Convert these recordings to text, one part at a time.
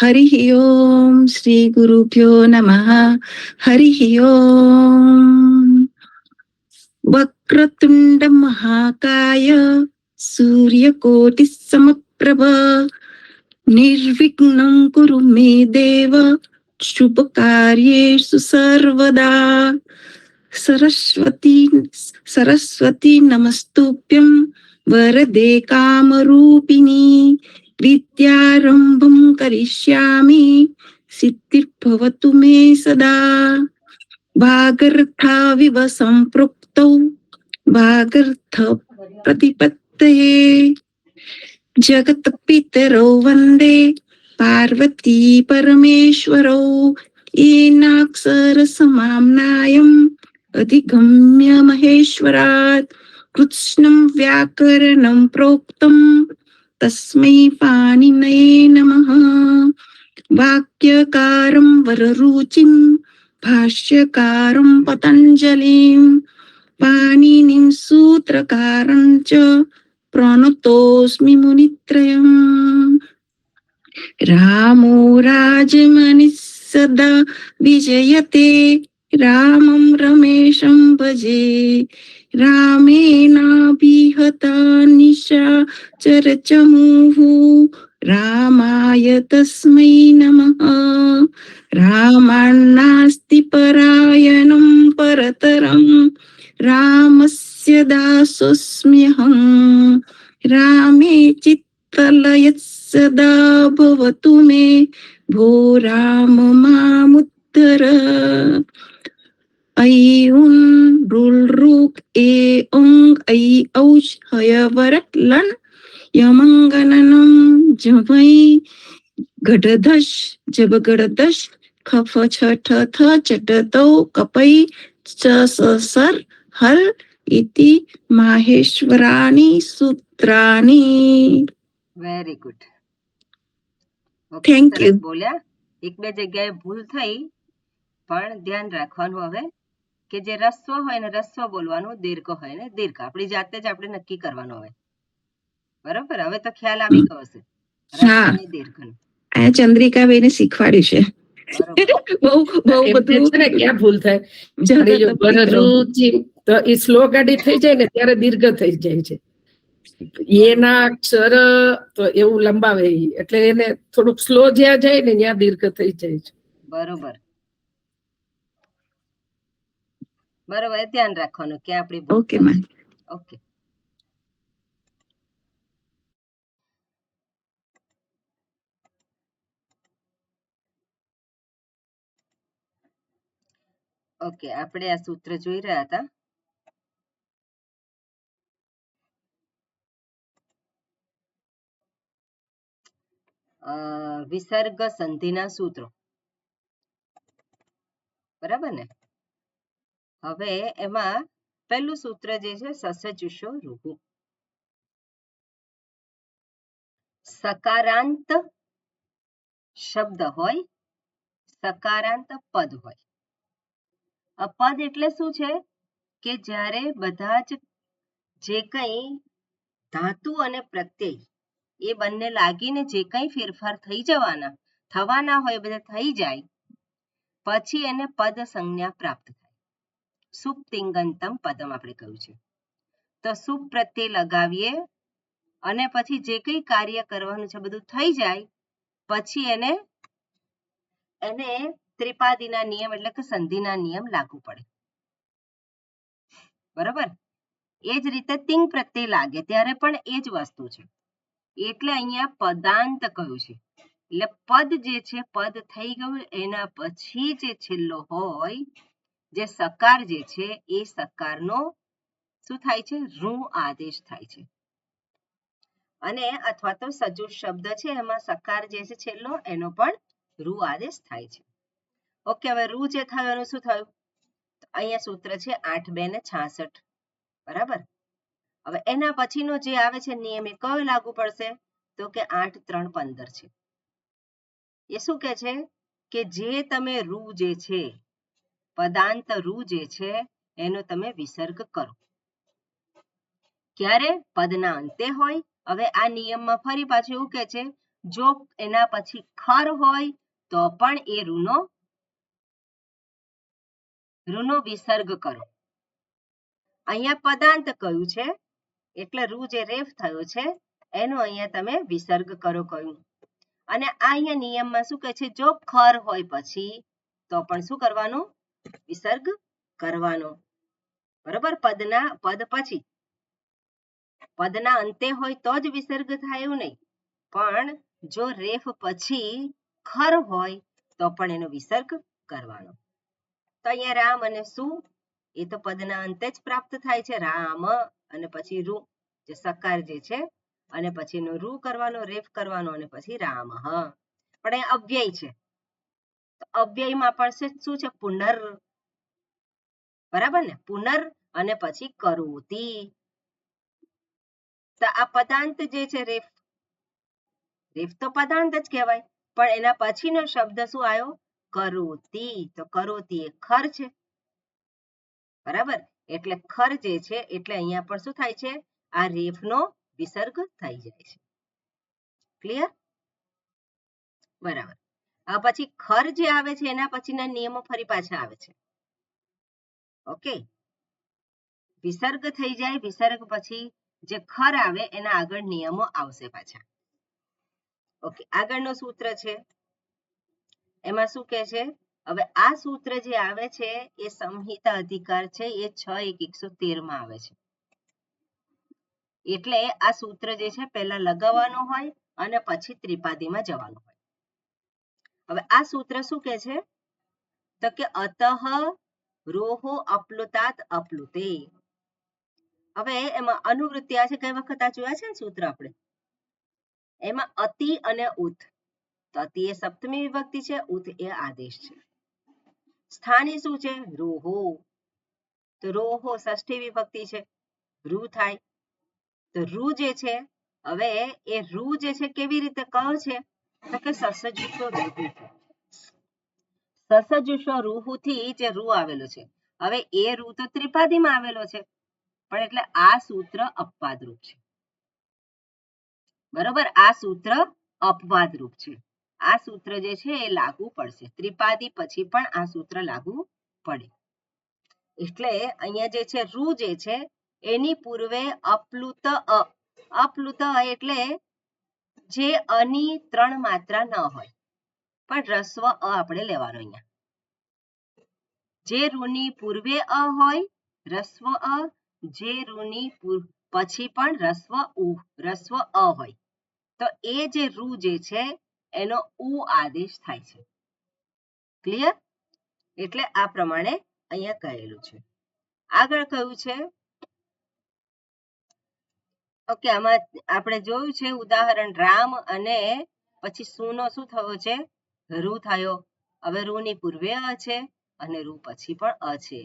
हरिः ओम श्री गुरुभ्यो नमः। हरिः ओम। वक्रतुंड महाकाय सूर्यकोटि समप्रभ निर्विघ्नं कुरु मे देव शुभ कार्येषु सर्वदा। सरस्वती सरस्वती नमस्तुभ्यं वरदे कामरूपिणी विद्यारंभं करिष्यामि सिद्धिर्भवतु मे सदा। वागर्थाविव सम्पृक्तौ वागर्थ प्रतिपत्तये जगत्पितरौ वन्दे पार्वती परमेश्वरौ येनाक्षरसमाम्नायम् अधिगम्य महेश्वरात् कृत्स्नं व्याकरणं प्रोक्तं तस्मै पाणिनये नमः। वाक्यकारं वररुचिं भाष्यकारं पतञ्जलिं पाणिनिं सूत्रकारं च प्रणतोऽस्मि मुनित्रयम्। रामो राजमनिः सदा विजयते रामं रमेशं भजे रामेणाभिहता निशाचरचमूः रामाय तस्मै नमः। रामान्नास्ति परायणं परतरं रामस्य दासोऽस्म्यहं रामे चित्तलयः सदा भवतु मे भो राम मामुद्धर। ऐ उन रुल रुक ए उंग ऐ औष हय वरक लन यमंगननम जमई गडधश जब गडदश खफ छठ थ चटतौ कपई च सर हल इति माहेश्वराणि सूत्राणि। Very good. Thank you. બોલ્યા. એક બે જગ્યાએ ભૂલ થઈ, પણ ધ્યાન રાખવાનું હવે કે જે રસ્વ હોય ને રસ્વ બોલવાનું, દીર્ઘ હોય ને દીર્ઘ. આપણી જાતે જ આપણે નક્કી કરવાનું હવે. બરોબર, હવે તો ખ્યાલ આવી ગયો હશે રસ્વ અને દીર્ઘનો. આ ચંદ્રિકા બેને શીખવાડ્યું છે. બહુ બધું છે ને ક્યાં ભૂલ થાય તો એ સ્લો ગાડી થઈ જાય ને ત્યારે દીર્ઘ થઈ જાય છે. એના અક્ષર તો એવું લંબાવે એટલે એને થોડુંક સ્લો જ્યાં જાય ને ત્યાં દીર્ઘ થઈ જાય છે. બરોબર બરોબર, ધ્યાન રાખવાનું કે આપણી ઓકે માં. ઓકે. ઓકે, આપણે આ સૂત્ર જોઈ રહ્યા હતા. વિસર્ગ સંધિના સૂત્રો, બરાબર ને. હવે એમાં પહેલું સૂત્ર જે છે સસજુષો રૂહુ. સકારાંત શબ્દ હોય, સકારાંત પદ હોય. પદ એટલે શું છે કે જ્યારે બધા જ જે કંઈ ધાતુ અને પ્રત્યય એ બંને લાગીને જે કંઈ ફેરફાર થઈ થવાના હોય બધા થઈ જાય પછી એને પદ સંજ્ઞા પ્રાપ્ત થાય. સુપ્તિંગંતમ પદમ આપણે કહ્યું છે. તો સુપ પ્રત્યય લગાવીએ અને પછી જે કંઈ કાર્ય કરવાનું છે બધું થઈ જાય પછી એને ત્રિપાદીના નિયમ એટલે કે સંધિના નિયમ લાગુ પડે. બરાબર. એ જ રીતે તિંગ પ્રત્યય લાગે ત્યારે પણ એ જ વસ્તુ છે. એટલે અહીંયા પદાંત કહ્યું છે. એટલે પદ જે છે પદ થઈ ગયું એના પછી જે છેલ્લો હોય જે સકાર જે છે એ સકારનો શું થાય છે ઋ આદેશ થાય છે. અને અથવા તો સજુષ શબ્દ છે એમાં સકાર જે છે છેલ્લો એનો પણ ઋ આદેશ થાય છે. ઓકે, હવે ઋ જે થયું એનું શું થયું? અહીંયા સૂત્ર છે 8 2 ને 66. બરાબર. હવે એના પછીનો જે આવે છે નિયમ એ કયો લાગુ પડશે? તો કે 8 3 15 છે. એ શું કે છે કે જે તમે રૂ જે છે પદાંત રૂ જે છે એનો તમે વિસર્ગ કરો. ક્યારે? પદના અંતે હોય. હવે આ નિયમમાં ફરી પાછું એવું કે છે જો એના પછી ખર હોય તો પણ એ રૂનો વિસર્ગ કરો. અહીંયા પદાંત કયું છે એટલે રૂ જે રેફ થયો છે એનો અહીંયા તમે વિસર્ગ કરો કહ્યું. અને આ અહીંયા નિયમમાં શું કહે છે, જો ખર હોય પછી તો પણ શું કરવાનું, વિસર્ગ કરવાનો. બરોબર, પદ પછી પદના અંતે હોય તો જ વિસર્ગ થાય એવું નહીં, પણ જો રેફ પછી ખર હોય તો પણ એનો વિસર્ગ કરવાનો. તો અહીંયા રામ અને શું એ તો પદના અંતે જ પ્રાપ્ત થાય છે, રામ અને પછી રૂ જે સકાર જે છે અને પછી એનો રૂ કરવાનો, રેફ કરવાનો અને પછી રામ. પણ એ અવ્યય છે, તો અવ્યયમાં પણ શું છે, પુનર. બરાબર ને, પુનર અને પછી કરોતી. તો આ પદાંત જે છે રેફ તો પદાંત જ કહેવાય, પણ એના પછીનો શબ્દ શું આવ્યો, કરોતી. તો કરોતી એ ખર છે. બરાબર, એટલે ખર જે છે એટલે અહીંયા પણ શું થાય છે, આ રેફનો વિસર્ગ થઈ જાય છે. ક્લિયર? બરાબર. પછી ખર જે આવે છે એના પછીના નિયમો ફરી પાછા આવે છે. ઓકે, વિસર્ગ થઈ જાય, વિસર્ગ પછી જે ખર આવે એના આગળ નિયમો આવશે પાછા. ઓકે, આગળનું સૂત્ર છે એમાં શું કહે છે, હવે આ સૂત્ર જે આવે છે એ સંહિતા અધિકાર છે, એ 6:1:113 માં આવે છે. એટલે આ સૂત્ર જે છે પહેલા લગાવવાનું હોય અને પછી ત્રિપાદીમાં જવાનું હોય. હવે આ સૂત્ર શું કહે છે, તો કે અતઃ રોહો અપ્લુતાત અપ્લુતે. હવે એમાં અનુવૃત્તિ આ છે, કઈ વખત આ જોયા છે ને સૂત્ર આપણે, એમાં અતિ અને ઉત. તો અતિ એ સપ્તમી વિભક્તિ છે, ઉત એ આદેશ છે. સ્થાની શું છે, રોહો. તો રોહો ષષ્ઠી વિભક્તિ છે, રૂ થાય. તો રૂ જે છે, હવે એ રૂ જે છે કેવી રીતે કહો છે, તો કે સસજુષો રૂહુ. સસજુષો રૂહુ થી જે રૂ આવેલો છે, હવે એ રૂ તો ત્રિપાદીમાં આવેલો છે, પણ એટલે આ સૂત્ર અપવાદરૂપ છે. બરોબર, આ સૂત્ર અપવાદરૂપ છે. આ સૂત્ર જે છે એ લાગુ પડશે, ત્રિપાદી પછી પણ આ સૂત્ર લાગુ પડે. એટલે અહીંયા જે છે રૂ જે છે એની પૂર્વે અપ્લુત અ. અપ્લુત એટલે જે અની 3 માત્રા ન હોય, પણ રસ્વ અ આપણે લેવાનો. અહીંયા જે રૂની પૂર્વે અ હોય રસ્વ અ, જે રૂની પછી પણ રસ્વ અ હોય, તો એ જે રૂ જે છે એનો ઉ આદેશ થાય છે. ક્લિયર? એટલે આ પ્રમાણે અહીંયા કહેલું છે. આગળ કયું છે, ઓકે, આમાં આપણે જોયું છે ઉદાહરણ રામ અને પછી સુનો શું થયો છે, રૂ થયો. હવે રૂની પૂર્વે અ છે અને રૂ પછી પણ અ છે,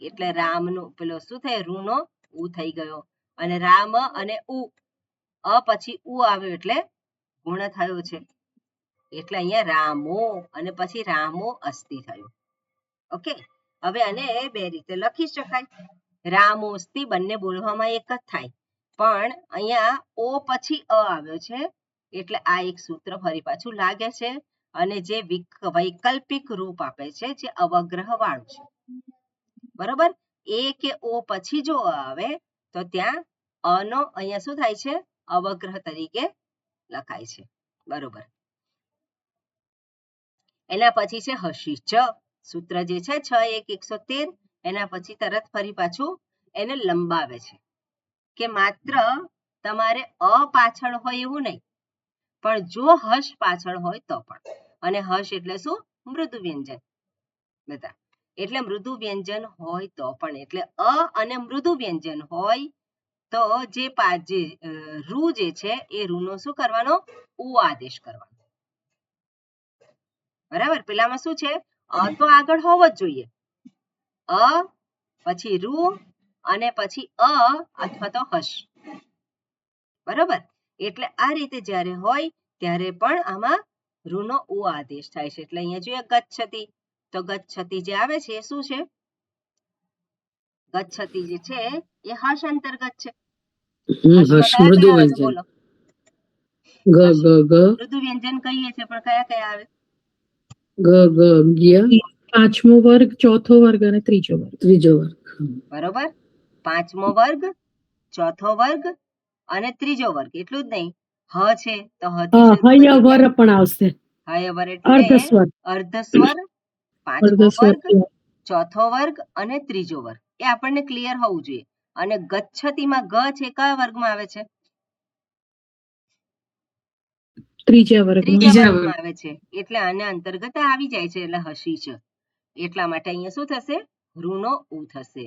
એટલે રામનું પેલો શું થાય, રૂનો ઉ થઈ ગયો. અને રામ અને ઉ, અ પછી ઉ આવ્યો એટલે ગુણ થયો છે, એટલે અહીંયા રામો અને પછી રામો અસ્તિ થયું. ઓકે, હવે આને બે રીતે લખી શકાય. રામોસ્તિ બંને બોલવામાં એક જ થાય, પણ અહીંયા ઓ પછી અ આવ્યો છે એટલે આ એક સૂત્ર ફરી પાછું લાગે છે, અને જે વૈકલ્પિક રૂપ આપે છે જે અવગ્રહ વાળું છે. બરોબર, એ કે ઓ પછી જો આવે તો ત્યાં અનો અહીંયા શું થાય છે, અવગ્રહ તરીકે લખાય છે. બરોબર, એના પછી છે હસી ચ. સૂત્ર જે છે 6:1:113, એના પછી તરત ફરી પાછું એને લંબાવે છે કે માત્ર તમારે અ પાછળ હોય એવું નહીં, પણ જો હર્ષ પાછળ હોય તો પણ. અને હર્ષ એટલે શું, મૃદુ વ્યંજન. બધા એટલે મૃદુ વ્યંજન હોય તો પણ, એટલે અ અને મૃદુ વ્યંજન હોય તો જે રૂ જે છે એ રૂનો શું કરવાનો, ઉ આદેશ કરવાનો. બરાબર, પેલામાં શું છે, અ તો આગળ હોવો જ જોઈએ, અ પછી રૂ અને પછી અ અથવા તો હર્ષ. બરાબર, એટલે આ રીતે જ્યારે હોય ત્યારે પણ આમાં રૂનો ઉ આદેશ થાય છે. એટલે અહીંયા જોઈએ ગચ્છતિ, તો ગચ્છતિ જે આવે છે એ શું છે, ગચ્છતિ જે છે એ હર્ષ અંતર્ગત છે. મૃદુ વ્યંજન. બોલો, ગ ગ ગ મૃદુ વ્યંજન કહીએ છીએ પણ કયા કયા આવે? ગ ગ જ્ઞ પાંચમો વર્ગ, ચોથો વર્ગ અને ત્રીજો વર્ગ. ત્રીજો વર્ગ. બરોબર. પાંચમો વર્ગ, ચોથો વર્ગ અને ત્રીજો વર્ગ. એટલું જ નહીં, હ છે તો હ થી શરૂ કરીએ. હયવર પણ આવશે. હયવર એટલે અર્ધસ્વર. અર્ધસ્વર. પાંચમો અર્ધસ્વર. વર્ગ, ચોથો વર્ગ અને ત્રીજો વર્ગ. એ આપણને ક્લિયર હોવું જોઈએ. અને ગચ્છતિમાં ગ છે કયા વર્ગમાં આવે છે? ત્રીજા વર્ગમાં. ત્રીજા વર્ગમાં આવે છે. એટલે આને અંતર્ગત આવી જાય છે, એટલે હસી છે. એટલા માટે અહીંયા શું થશે? ઋનો ઉ થશે.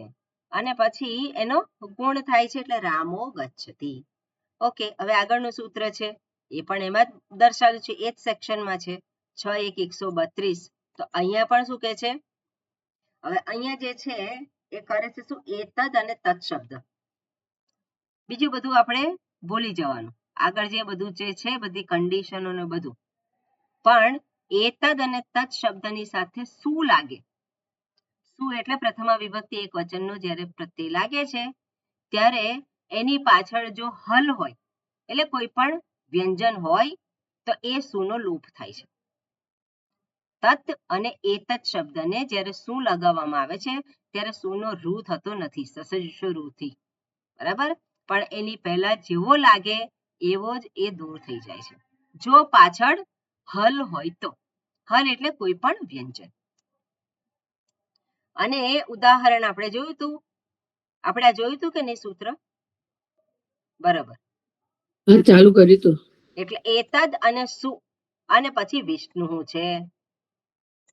અને પછી એનો ગુણ થાય છે એટલે રામો ગચ્છતિ. ઓકે, હવે આગળનું સૂત્ર છે એ પણ એમાં જ દર્શાવ્યું છે, એ જ સેક્શનમાં છે. 6-1-132. તો અહીંયા પણ શું કહે છે? હવે અહીંયા જે છે એ કરે છે શું? એતદ અને તત્ શબ્દ. બીજું બધું આપણે ભૂલી જવાનું. આગળ જે બધું જે છે બધી કન્ડિશનો ને બધું, પણ એતદ અને તત્ શબ્દની સાથે શું લાગે? શું એટલે પ્રથમા વિભક્તિ એક વચનનો જ્યારે પ્રત્યય લાગે છે ત્યારે એની પાછળ જો હલ હોય, એટલે કોઈ પણ વ્યંજન હોય તો એ સુનો લોપ થાય છે. તત અને એતત શબ્દને જ્યારે શું લગાવવામાં આવે છે ત્યારે સુનો રૂ થતો નથી, સસજ રૂથી. બરાબર? પણ એની પહેલા જેવો લાગે એવો જ એ દૂર થઈ જાય છે, જો પાછળ હલ હોય તો. હલ એટલે કોઈ પણ વ્યંજન. અને ઉદાહરણ આપણે જોયું હતું, આપણે જોયું હતું કે નહીં સૂત્ર? બરાબર. ચાલુ કર્યું તું. એટલે એતદ અને સુ અને પછી વિષ્ણુ છે.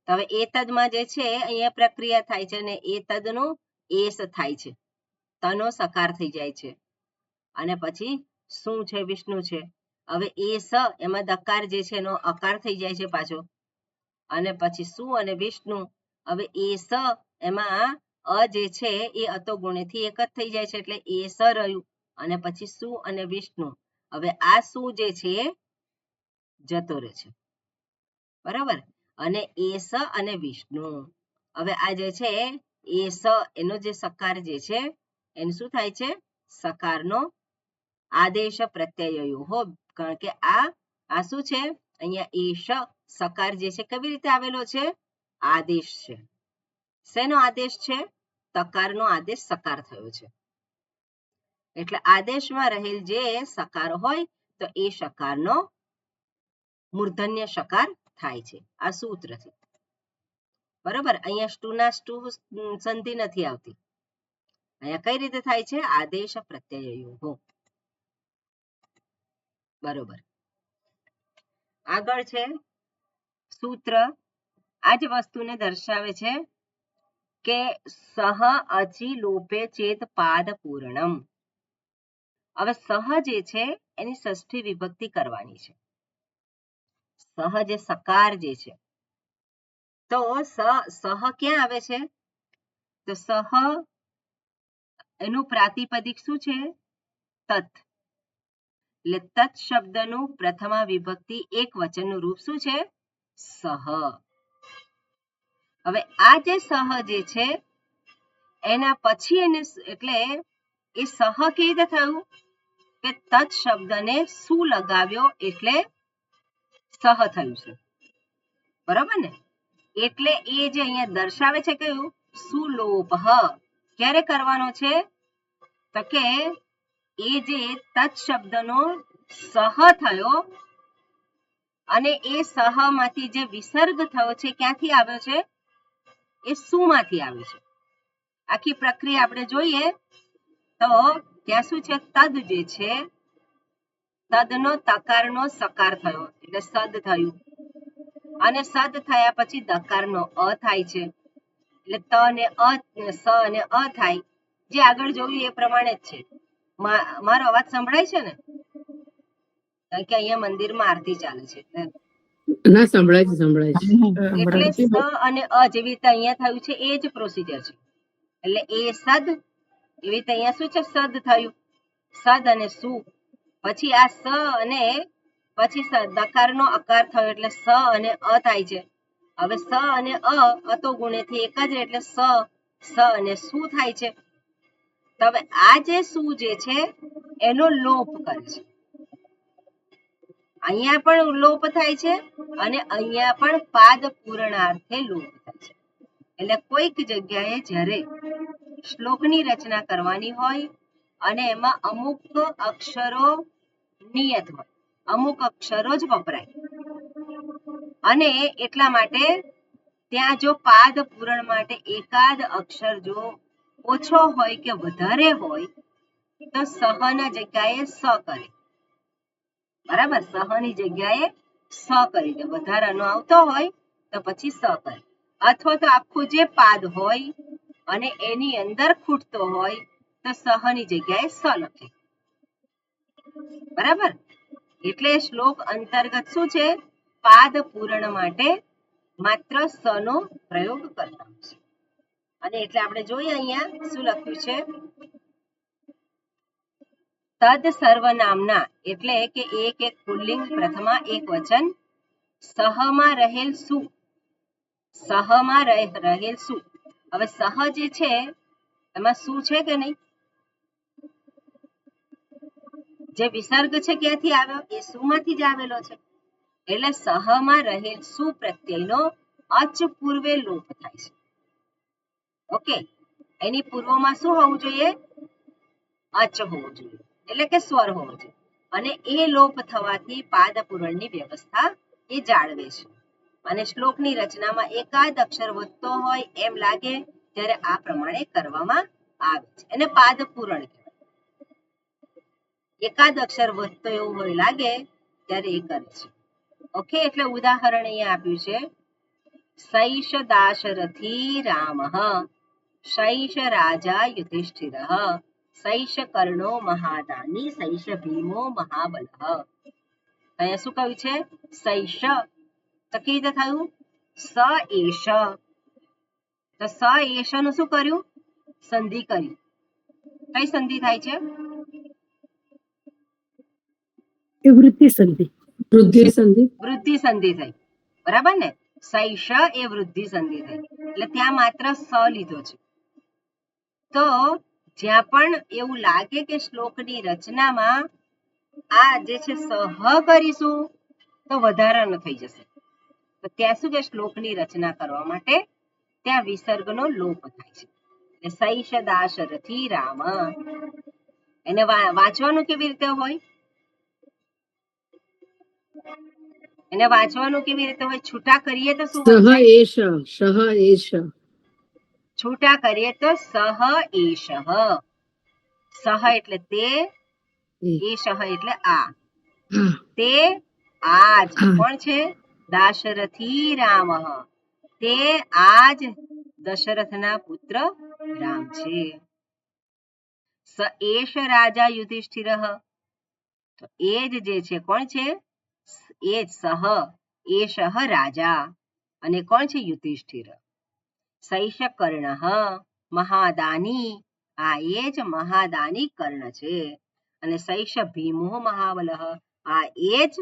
હવે એતદમાં જે છે અહીંયા પ્રક્રિયા થાય છે અને એતદનો એસ થાય છે, તનો સકાર થઈ જાય છે. અને પછી શું છે? વિષ્ણુ છે. હવે એસ એમાં દકાર જે છે એનો અકાર થઈ જાય છે પાછો. અને પછી શું અને વિષ્ણુ. હવે એસ એમાં અ જે છે એ અતો ગુણેથી એક જ થઈ જાય છે એટલે એસ રહ્યું. અને પછી શું અને વિષ્ણુ. હવે આ શું જે છે જતો રહે છે. બરાબર? અને એસ અને વિષ્ણુ. હવે આ જે છે એસ એનો જે સકાર જે છે એનું શું થાય છે? સકારનો આદેશ પ્રત્યય હો. કારણ કે આ શું છે? અહીંયા એશ સકાર જે છે કેવી રીતે આવેલો છે? આદેશ છે. શેનો આદેશ છે? તકારનો આદેશ સકાર થયો છે. એટલે આદેશમાં રહેલ જે સકાર હોય તો એ સકારનો મૂર્ધન્ય સકાર થાય છે. આ સૂત્રથી. બરાબર? અહીંયા સ્ટુના સ્ટુ સંધિ નથી આવતી. અહીંયા કઈ રીતે થાય છે? આદેશ પ્રત્યયો. બરોબર. આગળ છે સૂત્ર. આ જ વસ્તુને દર્શાવે છે કે સહ અચી લોપે ચેત પાદ પૂર્ણમ. હવે સહ જે છે એની ષષ્ઠી વિભક્તિ કરવાની છે. સહ જે સકાર જે છે તો સહ ક્યાં આવે છે? તો સહ એનું પ્રાતિપદિક શું છે? તત. એટલે તત શબ્દનું પ્રથમા વિભક્તિ એક વચનનું રૂપ શું છે? સહ. હવે આ જે સહ જે છે એના પછી એને એટલે એ સહ કેવી રીતે થયું કે તત શબ્દને શું લગાવ્યો એટલે સહ થયું છે. બરાબર ને? એટલે એ જે અહીંયા દર્શાવે છે કયું? સુલોપ. ક્યારે કરવાનો છે? તો કે એ જે તત શબ્દનો સહ થયો અને એ સહ માંથી જે વિસર્ગ થયો છે ક્યાંથી આવ્યો છે? એ સુમાંથી આવ્યો છે. આખી પ્રક્રિયા આપણે જોઈએ તો ત્યાં શું છે? તદ જે છે તદનો તકારનો સકાર થયો એટલે સદ થયું. અને સદ થયા પછી દકારનો અ થાય છે એટલે ત ને અ, સ અને અ થાય. જે આગળ જોયું એ પ્રમાણે જ છે. મારો અવાજ સંભળાય છે ને? કારણ કે અહીંયા મંદિરમાં આરતી ચાલે છે. ના, સંભળાય છે, સંભળાય છે. એટલે સ અને અ જેવી રીતે અહીંયા થયું છે એ જ પ્રોસિજર છે. એટલે એ સદ એવી રીતે અહીંયા શું છે? સદ થયું. સદ અને સુ. પછી આ સ અને પછી દકારનો અકાર થયો એટલે સ અને અ થાય છે. હવે સ અને અતો ગુણેથી એક જ એટલે સ અને સુ થાય છે. તો હવે આ જે સુ જે છે એનો લોપ કરે છે. અહીંયા પણ લોપ થાય છે અને અહીંયા પણ પાદ પૂરણાર્થે લોપ થાય છે. એટલે કોઈક જગ્યાએ જ્યારે શ્લોકની રચના કરવાની હોય અને એમાં અમુક અક્ષરો નિયત હોય, અમુક અક્ષરો જ વપરાય અને એટલા માટે ત્યાં જો પાદ પૂરણ માટે એકાદ અક્ષર જો ઓછો હોય કે વધારે હોય તો સહના જગ્યાએ સ કરે. બરાબર, સહની જગ્યાએ સ કરી દે. વધારાનો આવતો હોય તો પછી સ કરે, અથવા તો આખું જે પાદ હોય અને એની અંદર ખૂટતો હોય તો સહની જગ્યાએ સ લખે. બરાબર, એટલે શ્લોક અંતર્ગત શું છે? પાદ પૂરણ માટે માત્ર સ નો પ્રયોગ કરતા છે. અને એટલે આપણે જોઈએ અહીંયા શું લખ્યું છે? તદ સર્વનામના, એટલે કે એક એક પુલ્લિંગ, પ્રથમા એક વચન, સહમાં રહેલ સુ, સહમાં રહેલ સુ. હવે સહ જે છે એમાં શું છે કે નહીં? જે વિસર્ગ છે ક્યાંથી આવ્યો? એ સુમાંથી જ આવેલો છે. એટલે સહમાં રહેલ સુ પ્રત્યયનો અચ પૂર્વે લોપ થાય છે. ઓકે, એની પૂર્વમાં શું હોવું જોઈએ? અચ હોવું જોઈએ, એટલે કે સ્વર હોવો જોઈએ. અને એ લોપ થવાથી પાદ પૂરણની વ્યવસ્થા એ જાળવે છે. અને શ્લોકની રચનામાં એકાદ અક્ષર વધતો હોય એમ લાગે ત્યારે આ પ્રમાણે કરવામાં આવે છે. એને પાદ પૂરણ કહેવાય. એકાદ અક્ષર વધતો એવું હોય લાગે ત્યારે એ કરે છે. ઓકે, એટલે ઉદાહરણ અહીંયા આપ્યું છે. સૈષ દાશરથી રામઃ, સૈષ રાજા યુધિષ્ઠિરઃ, સૈષ કર્ણો મહાદાની, સૈષ ભીમો મહાબલઃ. અહીંયા શું કહ્યું છે? સૈષ. તો કેવી રીતે થયું? સ એષ. તો સ એષ નું શું કર્યું? સંધિ કરી. કઈ સંધિ થાય છે? વૃદ્ધિ સંધિ. વૃદ્ધિ સંધિ. વૃદ્ધિ સંધિ થઈ. બરાબર ને? સૈષ એ વૃદ્ધિ સંધિ થઈ. એટલે ત્યાં માત્ર સ લીધો છે. તો જ્યાં પણ એવું લાગે કે શ્લોકની રચનામાં આ જે છે સહ કરીશું તો વધારાનો થઈ જશે, તો ત્યાં શું કે શ્લોકની રચના કરવા માટે ત્યાં વિસર્ગનો લોપ થાય છે. એટલે સૈષ દાશરથી રામ. એને વાંચવાનું કેવી રીતે હોય? એને વાંચવાનું કેવી રીતે હોય? છૂટા કરીએ તો શું વંચાય? છૂટા કરીએ તો સહ એષ. સહ એટલે તે, એષ એટલે આ. તે આજ કોણ છે? દાશરથી રામ. તે આજ દશરથના પુત્ર રામ છે. સ એષ રાજા યુધિષ્ઠિર. તો એ જ જે છે કોણ છે? એ જ સહ એષ રાજા. અને કોણ છે? યુધિષ્ઠિર. સૈષ કર્ણ મહાદાની. આ એ જ મહાદાની કર્ણ છે. અને સૈષ ભીમો મહાબલઃ. આ એ જ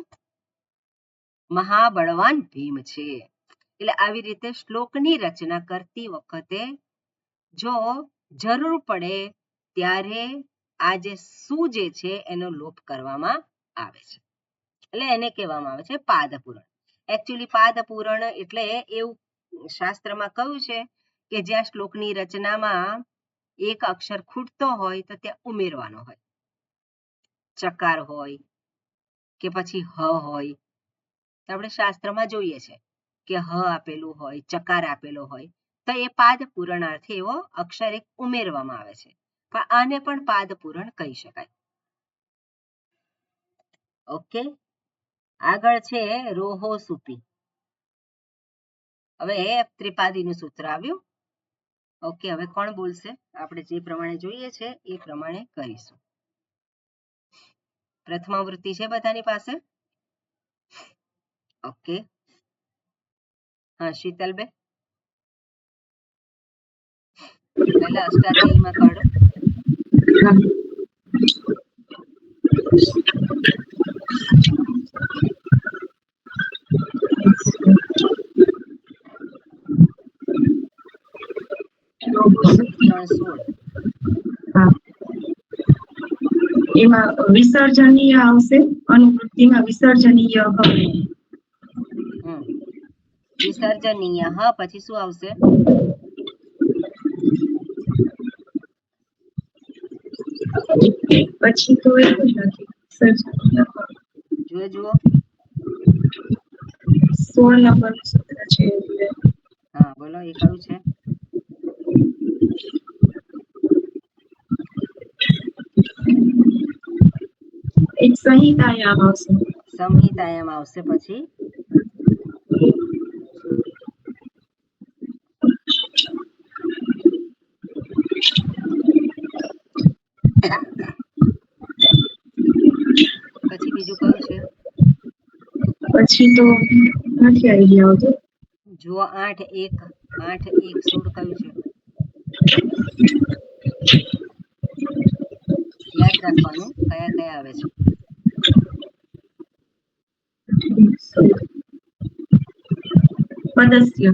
મહાબળવાન ભીમ છે. એટલે આવી રીતે શ્લોકની રચના કરતી વખતે જો જરૂર પડે ત્યારે આ જે સુ જે છે એનો લોપ કરવામાં આવે છે. એટલે એને કહેવામાં આવે છે પાદ પૂરણ. એકચ્યુઅલી પાદ પૂરણ એટલે એવું શાસ્ત્રમાં કહ્યું છે કે જ્યાં શ્લોકની રચનામાં એક અક્ષર ખૂટતો હોય તો ત્યાં ઉમેરવાનો હોય. ચકાર હોય કે પછી હ હોય. તો આપણે શાસ્ત્રમાં જોઈએ છે કે હ આપેલું હોય, ચકાર આપેલો હોય, તો એ પાદ પૂરણાર્થે એવો અક્ષર એક ઉમેરવામાં આવે છે. પણ આને પણ પાદ પૂરણ કહી શકાય. ઓકે, આગળ છે રોહો સુપી. હવે ત્રિપાદીનું સૂત્ર આવ્યું. ઓકે, હવે કોણ બોલશે? આપણે જે પ્રમાણે જોઈએ છે એ પ્રમાણે કરીશું. પ્રથમાવૃત્તિ છે બધાની પાસે? ઓકે, હા શીતલબેન, પહેલા અષ્ટાધ્યાયીમાં કાઢો. એમાં વિસર્જનીય આવશે, અનુવૃત્તિમાં વિસર્જનીય હવે. વિસર્જનીય હ પછી શું આવશે? પછી તો એવું જ નથી. વિસર્જનીય જુઓ 16 નંબરનું સૂત્ર છે એટલે હા બોલો એ કયું છે? એક સંહિતાયામ આવશે. સંહિતાયામ આવશે પછી પછી બીજું કયું છે? પછી તો નથી આઈડિયા આવતો. જુઓ 8 1 16 કયું છે? યાદ રાખવાનું કયા કયા આવે છે. પદસ્ય.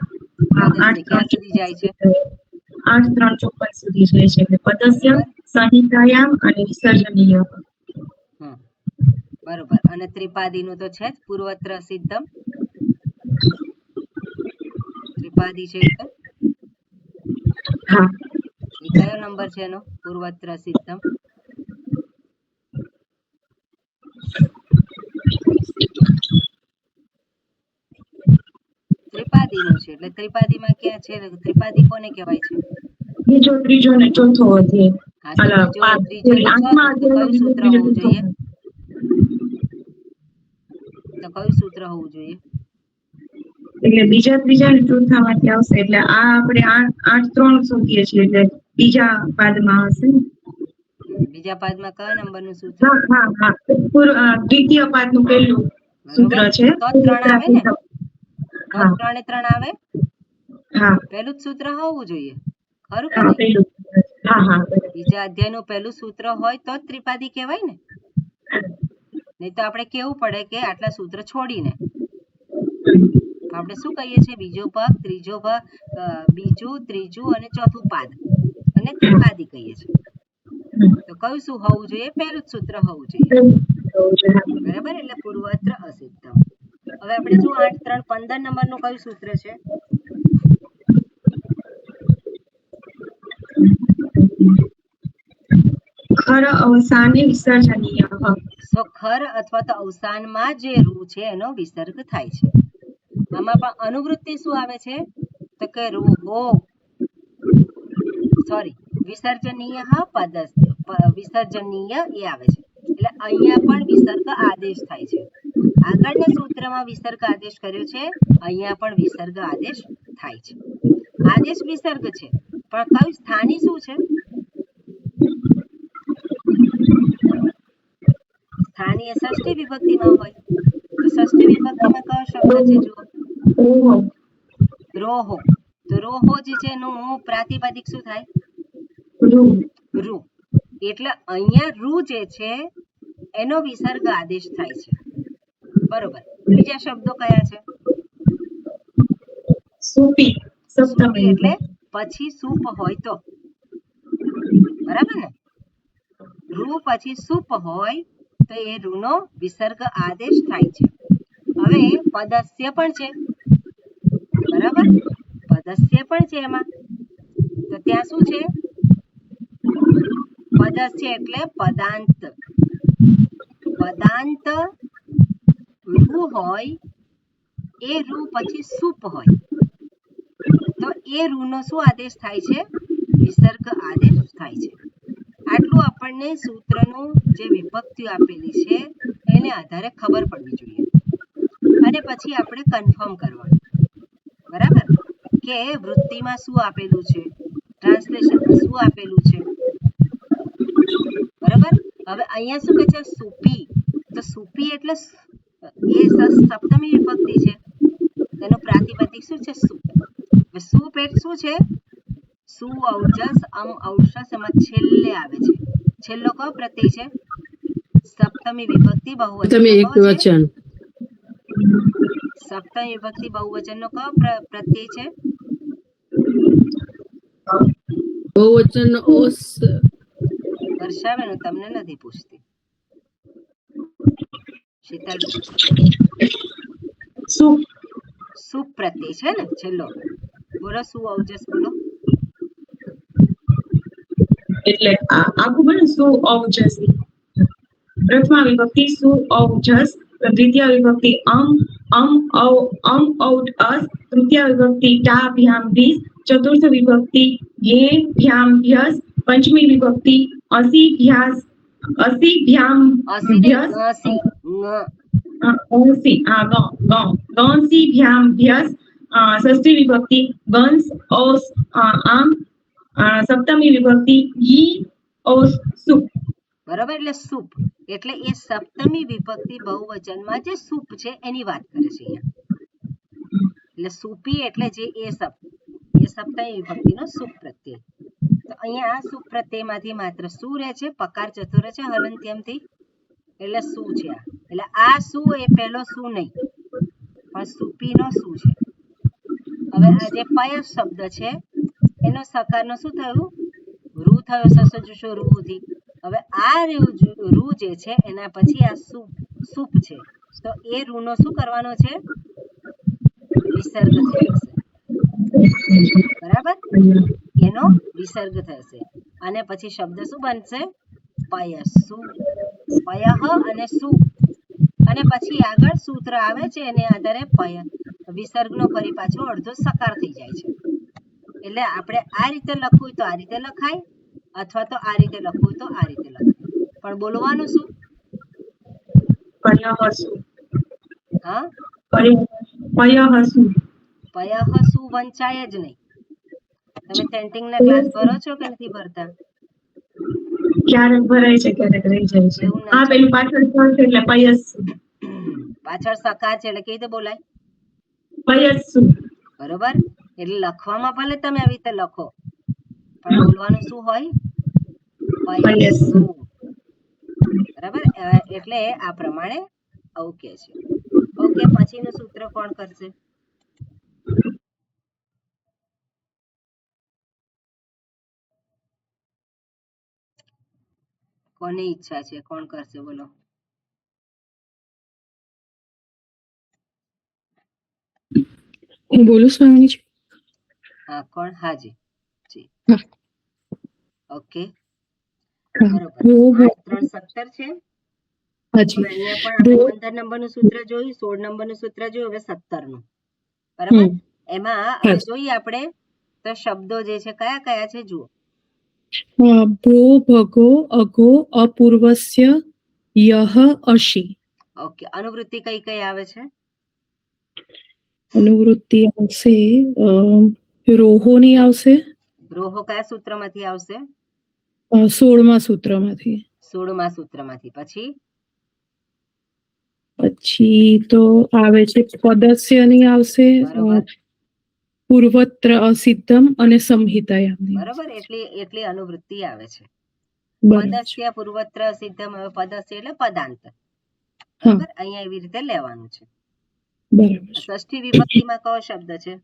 પદસ્ય ક્યાં સુધી જાય છે? 8 3 54 સુધી જાય છે એટલે પદસ્ય, સંહિતાયામ અને વિસર્જનીય. બરોબર. અને ત્રિપાદીનું તો છે જ પૂર્વત્ર સિદ્ધમ. ત્રિપાદી છે એ હા. એ કયો નંબર છે એનો? પૂર્વત્ર સિદ્ધમ ત્રિપાદીનું છે એટલે ત્રિપાદીમાં ક્યાં છે? ત્રિપાદી કોને કહેવાય છે? બીજો, ત્રીજો ને ચોથો હા તો બીજો ને ચોથો તો કયું સૂત્ર હોવું જોઈએ? તો કયું સૂત્ર હોવું જોઈએ? એટલે બીજા, ત્રીજા ને ચોથા માંથી આવશે એટલે આ આપણે 8 3 શોધીએ છીએ એટલે બીજા પાદમાં હશે. બીજા પાદમાં કયા નંબરનું સૂત્ર? દ્વિતીય પાદનું પહેલું સૂત્ર છે. તો 3 આવે ને? તો 3 3 આવે? હા. પહેલું જ સૂત્ર હોવું જોઈએ ખરું કે હા નહીં? પહેલું. હા હા. બીજા અધ્યાયનું પહેલું સૂત્ર હોય તો જ ત્રિપાદી કહેવાય ને. નહીં તો આપણે કેવું પડે કે આટલા સૂત્ર છોડીને આપણે શું કહીએ છીએ? બીજો ભાગ, ત્રીજો ભાગ, બીજું, ત્રીજું અને ચોથું પાદ અને ત્રિપાદી કહીએ છીએ. તો કયું શું હોવું જોઈએ? પહેલું જ સૂત્ર હોવું જોઈએ. બરાબર. એટલે પૂર્વત્ર અસિદ્ધમ. હવે આપણે જો 8 3 15 નંબરનું કયું સૂત્ર છે? ખર અવસાને વિસર્જનીય. ખર અથવા તો અવસાનમાં જે રૂ છે એનો વિસર્ગ થાય છે. આમાં પણ અનુવૃત્તિ શું આવે છે? તો કે રૂહો વિસર્જનીય વિસર્જનીય એ આવે છે. એટલે અહીંયા પણ વિસર્ગ આદેશ થાય છે. આગળના સૂત્રમાં વિસર્ગ આદેશ કર્યો છે, અહીંયા પણ વિસર્ગ આદેશ થાય છે. આદેશ વિસર્ગ છે પણ કયું સ્થાની શું છે? સ્થાની એ ષષ્ઠી વિભક્તિમાં હોય તો ષષ્ઠી વિભક્તિમાં કયો શબ્દ છે? જુઓ રોહો. તો રોહો જે છે એનું પ્રાતિપદિક શું થાય? રૂ. એટલે અહીંયા રૂ જે છે એનો વિસર્ગ આદેશ થાય છે. બરોબર. બીજા શબ્દો કયા છે? સુપી. સુપી એટલે પછી સુપ હોય તો. બરાબર ને? રૂ પછી સુપ હોય તો એ રૂનો વિસર્ગ આદેશ થાય છે. હવે પદસ્ય પણ છે. બરાબર. પદસ્ય પણ છે એમાં. તો ત્યાં શું છે? પદસ્ય એટલે પદાંત. પદાંત રૂ હોય એ રૂ પછી સુપ હોય તો એ રૂનો શું આદેશ થાય છે? વિસર્ગ આદેશ થાય છે. આટલું આપણને સૂત્રનું જે વિભક્તિ આપેલી છે એને આધારે ખબર પડવી જોઈએ અને પછી આપણે કન્ફર્મ કરવાનું. બરાબર. કે વૃત્તિમાં શું આપેલું છે, ટ્રાન્સલેશનમાં શું આપેલું છે. બરાબર. હવે અહીંયા શું કહે છે? સુપી. તો સુપી એટલે એ સપ્તમી વિભક્તિ છે. તેનું પ્રાતિપદિક શું છે? સુપ. સુપ એટલે શું છે? સુ ઔજસ ઔષસ એમાં છેલ્લે આવે છે. છેલ્લો કયો પ્રત્યય છે? સપ્તમી વિભક્તિ બહુવચન. સપ્તમી વિભક્તિ બહુવચનનો કયો પ્રત્યય છે? બહુવચન ઓસ. વર્ષાબેન તમને નથી પૂછતી. શીતલ સુ સુપ પ્રત્યય છે ને છેલ્લો, બોલો સુ અવજસ બોલો. એટલે આખું બને સુ ઔજસી. પ્રથમા વિભક્તિ સુ ઔજસ, દ્વિતીય વિભક્તિ ઔટ અસ, તૃતીય વિભક્તિ ટા ભ્યામ ભીસ, ચતુર્થ વિભક્તિ યે ભ્યામ ભ્યસ, પંચમી વિભક્તિ અસી ભ્યાસ અસી ભ્યામ અસી નહીં, ભ્યસ અસી ગૌસી ભ્યામ ભ્યસ, ષષ્ઠી વિભક્તિ ગંસ ઓસ આમ, સપ્તમી વિભક્તિ ઈ ઓસ સુ. બરોબર. એટલે સૂપ એટલે એ સપ્તમી વિભક્તિ બહુવચનમાં જે સૂપ છે એની વાત કરે છે અહીંયા. એટલે સૂપી એટલે જે એ સપ્તમી વિભક્તિનો સૂપ પ્રત્યય. તો અહીંયા સૂપ પ્રત્યયમાંથી માત્ર શું રહે છે, પકાર જતો રહે છે હલંત્યમથી, એટલે શું છે આ. એટલે આ શું એ પહેલો શું નહીં પણ સૂપીનો શું છે. હવે આ જે પયસ શબ્દ છે એનો સકારનો શું થયું, રૂ થયો, સસજુષો રૂથી. હવે આ રૂ જે છે એના પછી આ સૂપ છે, તો એ રૂ નો શું કરવાનો છે, વિસર્ગ થઈ જશે. બરાબર, એનો વિસર્ગ થશે અને પછી શબ્દ શું બનશે, પયસુ. પયઃ અને સુ અને પછી આગળ સૂત્ર આવે છે એને આધારે વિસર્ગનો ફરી પાછો અડધો સકાર થઈ જાય છે. એટલે આપણે આ રીતે લખવું હોય તો આ રીતે લખાય, અથવા તો આ રીતે લખવું હોય તો આ રીતે લખાય, પણ બોલવાનું શું, હા પયઃ વંચાય જ નહીં. તમે સેન્ટિંગના ક્લાસ ભરો છો કે નથી ભરતા? ક્યારેક ભરાય છે ક્યારેક રહી જાય છે. એવું હા, પેલું પાછળ કોણ છે એટલે પયસ પાછળ સકાર છે એટલે કેવી રીતે બોલાય, પયસુ. બરોબર. એટલે લખવામાં ભલે તમે આવી રીતે લખો પણ બોલવાનું શું હોય, પયસુ. બરાબર. એટલે આ પ્રમાણે આવું કે છે. ઓકે, પછીનું સૂત્ર કોણ કરશે, કોની ઈચ્છા છે, કોણ કરશે બોલો. હું બોલું સ્વામીજી? હા, કોણ? હાજી જી. હા. ઓકે, હા. બરોબર. 8, 3, 17 છે. હાજી. હવે અહીંયા પણ આપણે 15 નંબરનું સૂત્ર જોયું, 16 નંબરનું સૂત્ર જોયું, હવે 17નું. બરાબર. એમાં હવે જોઈએ આપણે તો શબ્દો જે છે કયા કયા છે જુઓ. ભો ભગો અઘો અપૂર્વસ્ય યહ અશી. ઓકે, અનુવૃત્તિ કઈ કઈ આવે છે? અનુવૃત્તિ આવશે રોહોની આવશે. રોહો કયા સૂત્રમાંથી આવશે? 16મા સૂત્રમાંથી. 16મા સૂત્રમાંથી. પછી તો આવે છે પદસ્યની આવશે, પૂર્વત્ર અસિદ્ધમ અને સંહિતાયામની. બરાબર, એટલી અનુવૃત્તિ આવે છે. પદસ્ય પૂર્વત્ર સિદ્ધમ. હવે પદસ્ય એટલે પદાંત. બરાબર, અહીંયા એવી રીતે લેવાનું છે. બરાબર. ષષ્ઠી વિભક્તિમાં કયો શબ્દ છે?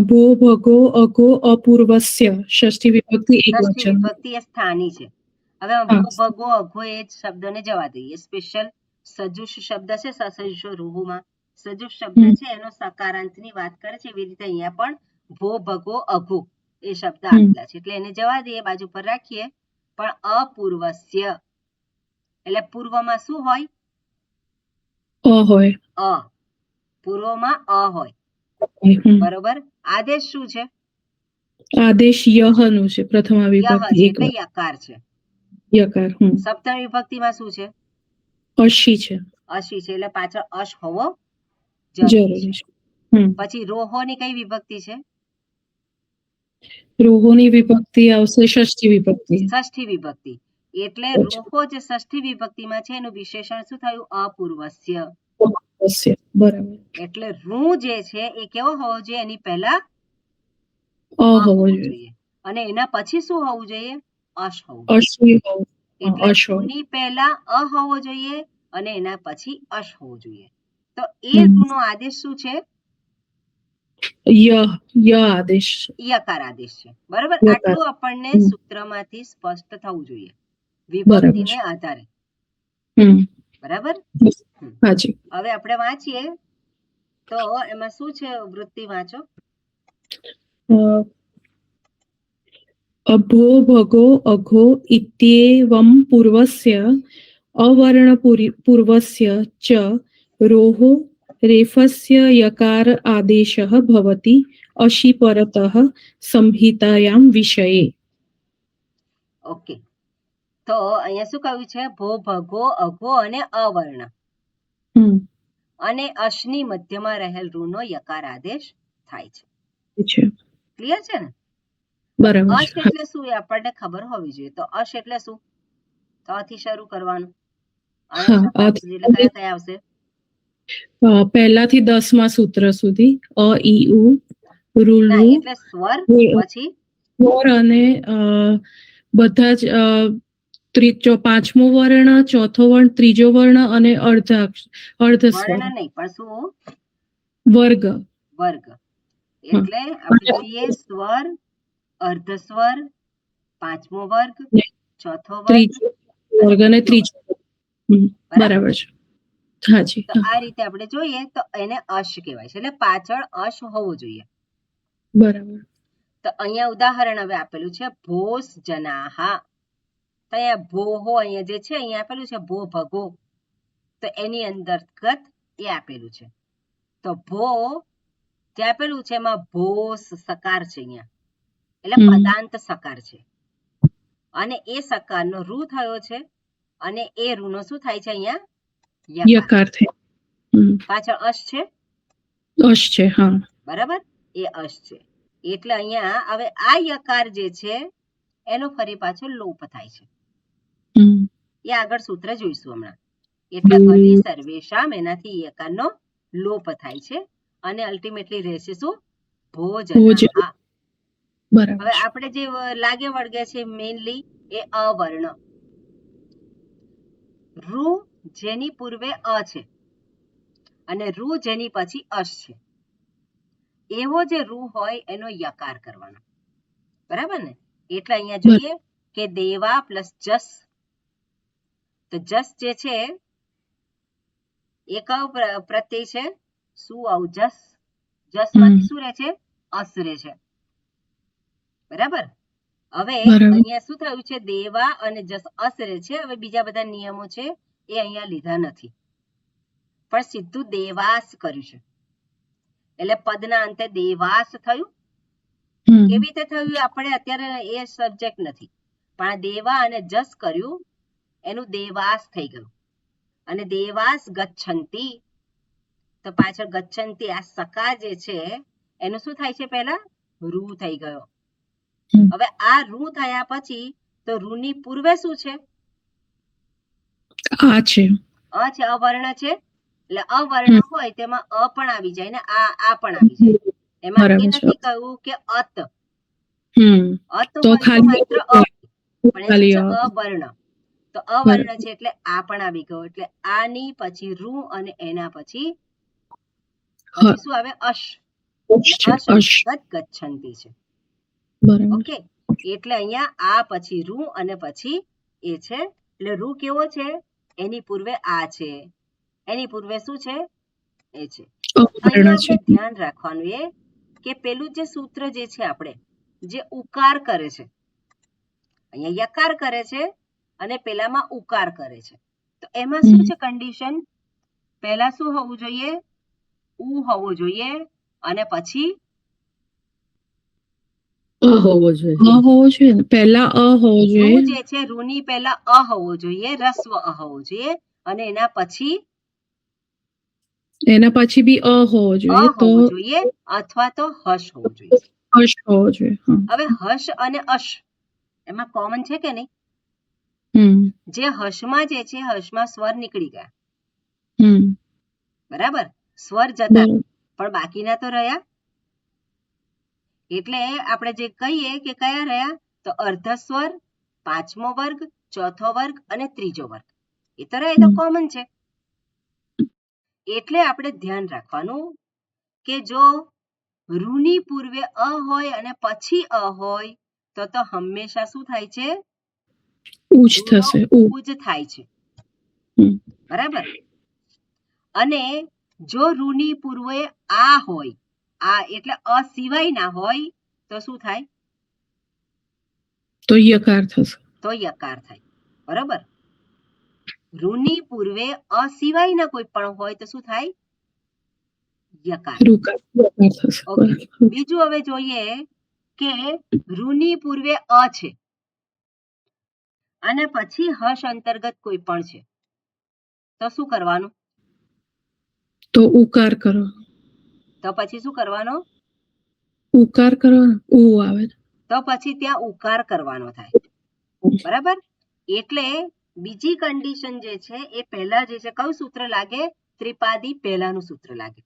ભો ભગો અઘો અપૂર્વસ્ય. ષષ્ઠી વિભક્તિ એકવચન. ષષ્ઠી વિભક્તિ એ સ્થાની છે. હવે ભો ભગો અઘો એ શબ્દને જવા દઈએ. સ્પેશિયલ સજુષ શબ્દ છે, સસજુષો રૂહુમાં સજુષ શબ્દ છે, એનો સકારાંતની વાત કરે છે. એવી રીતે અહીંયા પણ ભો ભગો અઘો એ શબ્દ આપેલા છે એટલે એને જવા દઈએ, બાજુ પર રાખીએ. પણ અપૂર્વસ્ય એટલે પૂર્વમાં શું હોય, હોય. પૂર્વમાં હોય. બરોબર. આદેશ શું છે? આદેશ યહ નું છે. પ્રથમા વિભક્તિ એટલે યકાર છે. યકાર. સપ્તમી વિભક્તિમાં શું છે? અશી છે. અશી છે એટલે પાછળ અશ હોવો જરૂરી છે. પછી રોહોની કઈ વિભક્તિ છે? રોહોની વિભક્તિ આવશે ષષ્ઠી વિભક્તિ. ષષ્ઠી વિભક્તિ એટલે રોહો જે ષષ્ઠી વિભક્તિમાં છે એનું વિશેષણ શું થયું? અપૂર્વસ્ય. બરાબર. એટલે રૂ જે છે એ કેવો હોવો જોઈએ? એની પહેલા હોવો જોઈએ અને એના પછી શું હોવું જોઈએ? અશ હોવું જોઈએ. એટલે રૂની પહેલા હોવો જોઈએ અને એના પછી અશ હોવું જોઈએ. તો એ રૂનો આદેશ શું છે? આદેશ, યકાર આદેશ છે. બરાબર. આટલું આપણને સૂત્રમાંથી સ્પષ્ટ થવું જોઈએ વિભક્તિને આધારે. બરાબર. હાજી. હવે આપણે વાંચીએ તો એમાં શું છે વૃત્તિ વાંચો. અભો ભગો અઘો ઇત્યેવમ પૂર્વસ્ય અવર્ણપૂર્વસ્ય ચ રોહો રેફસ્ય યકાર આદેશઃ ભવતિ અશી પરતઃ સંહિતાયામ વિષયે. ઓકે, તો અહીંયા શું કહ્યું છે? ભો ભગો અઘો અને અવર્ણ અને અશની મધ્યમાં રહેલ રૂનો યકાર આદેશ થાય છે. ક્લિયર છે ને? બરાબર. અશ એટલે શું એ આપણને ખબર હોવી જોઈએ. તો અશ એટલે શું? તો આથી શરૂ કરવાનું. કયા કયા આવશે? પહેલાથી 10મા સૂત્ર સુધી અ ઈ ઉ ઋ લૃ એટલે સ્વર, પછી સ્વર અને બધા જ પાંચમો વર્ણ, ચોથો વર્ણ, ત્રીજો વર્ણ અને અર્ધ સ્વર. વર્ણ નહીં પણ શું? વર્ગ. વર્ગ એટલે આપણે જોઈએ સ્વર, અર્ધ સ્વર, પાંચમો વર્ગ, ચોથો વર્ગ અને ત્રીજો. બરાબર છે. હાજી. તો આ રીતે આપણે જોઈએ તો એને અશ કહેવાય છે. એટલે પાછળ અશ હોવું જોઈએ. બરાબર. તો અહીંયા ઉદાહરણ હવે આપેલું છે ભોસ જનાહા. તો અહીંયા ભોહો અહીંયા જે છે અહીંયા આપેલું છે ભો ભગો, તો એની અંતર્ગત એ આપેલું છે. તો ભો જે આપેલું છે એમાં ભોસ સકાર છે અહીંયા, એટલે પદાંત સકાર છે અને એ સકારનો રૂ થયો છે અને એ રૂનો શું થાય છે અહીંયા? યકાર થાય. પાછળ અશ છે. અશ છે. હા, બરાબર, એ અશ છે. એટલે અહીંયા હવે આ યકાર જે છે એનો ફરી પાછો લોપ થાય છે. એ આગળ સૂત્ર જોઈશું હમણાં. એટલે ફરી સર્વેશામ એનાથી યકારનો લોપ થાય છે અને અલ્ટિમેટલી રહેશે શું? ભોજનાહા. હવે આપણે જે લાગે વળગે છે મેઇનલી એ અવર્ણ. રૂ જેની પૂર્વે અ છે અને રૂ જેની પછી અશ છે, એવો જે રૂ હોય એનો યકાર કરવાનો. બરાબર ને? એટલે અહીંયા જોઈએ કે દેવા પ્લસ જસ. તો જસ જે છે એ કયો પ્રત્યય છે? શું આવું જસ? જસ માંથી શું રહે છે? અસ રહે છે. બરાબર. હવે અહીંયા શું થયું છે? દેવા અને જસ અસ રહે છે. હવે બીજા બધા નિયમો છે એ અહીંયા લીધા નથી, પણ સીધું દેવાસ કર્યું છે. એટલે પદના અંતે દેવાસ થયું. કેવી રીતે થયું આપણે અત્યારે એ સબ્જેક્ટ નથી, પણ દેવા અને જસ કર્યું એનું દેવાસ થઈ ગયું. અને દેવાસ ગચ્છંતી, તો પાછળ ગચ્છંતી આ સકાર જે છે એનું શું થાય છે? પહેલા રૂ થઈ ગયો. હવે આ રૂ થયા પછી તો રૂની પૂર્વે શું છે? આ છે. અ છે, અવર્ણ છે. એટલે અવર્ણ હોય તેમાં અ પણ આવી જાય ને આ પણ આવી જાય. એમાં એ નથી કહ્યું કે અત. અત તો હોય તો માત્ર અ, પણ એ અવર્ણ. તો અવર્ણ છે એટલે આ પણ આવી ગયો. એટલે આની પછી રૂ અને એના પછી શું આવે? અશ. ગચ્છંતી છે. ઓકે, એટલે અહીંયા આ પછી રૂ અને પછી એ છે. એટલે રૂ કેવો છે? એની પૂર્વે આ છે, એની પૂર્વે શું છે? એ છે. અહીંયા આપણે ધ્યાન રાખવાનું એ કે પેલું જે સૂત્ર જે છે આપણે જે ઉકાર કરે છે, અહીંયા યકાર કરે છે અને પેલામાં ઉકાર કરે છે. તો એમાં શું છે કન્ડિશન? પહેલા શું હોવું જોઈએ? ઉ હોવું જોઈએ અને પછી હોવો જોઈએ. પહેલા અ હોવો જોઈએ. રૂ જે છે રૂની પહેલા અ હોવો જોઈએ, રસ્વ અ હોવો જોઈએ અને એના પછી બી અ હોવો જોઈએ, અથવા તો હર્ષ હોવો જોઈએ. હર્ષ હોવો જોઈએ. હવે હર્ષ અને અશ એમાં કોમન છે કે નહીં? જે હર્ષમાં જે છે હર્ષમાં સ્વર નીકળી ગયા. બરાબર, સ્વર જતા પણ બાકીના તો રહ્યા. એટલે આપણે જે કહીએ કે કયા રહ્યા? તો અર્ધ સ્વર, પાંચમો વર્ગ, ચોથો વર્ગ અને ત્રીજો વર્ગ. એ તો રહ્યા, એ તો કોમન છે. એટલે આપણે ધ્યાન રાખવાનું કે જો રૂની પૂર્વે અ હોય અને પછી અ હોય તો હંમેશા શું થાય છે? ઉજ થશે. ઉજ થાય છે. બરાબર. અને જો રૂની પૂર્વે આ હોય, આ એટલે અ સિવાય ના હોય તો શું થાય? તો યકાર થશે. તો યકાર થાય. બરાબર. રૂની પૂર્વે અ સિવાયના કોઈ પણ હોય તો શું થાય? યકાર. રુકાર યકાર થશે. ઓકે. બરાબર. બીજું હવે જોઈએ કે રૂની પૂર્વે અ છે અને પછી હર્ષ અંતર્ગત કોઈ પણ છે તો શું કરવાનું? તો ઉકાર કરો. તો પછી શું કરવાનો? ઉકાર કરો. ઉ આવે. તો પછી ત્યાં ઉકાર કરવાનો થાય. બરાબર. એટલે બીજી કન્ડિશન જે છે એ પહેલા જે છે કયું સૂત્ર લાગે? ત્રિપાદી પહેલાનું સૂત્ર લાગે.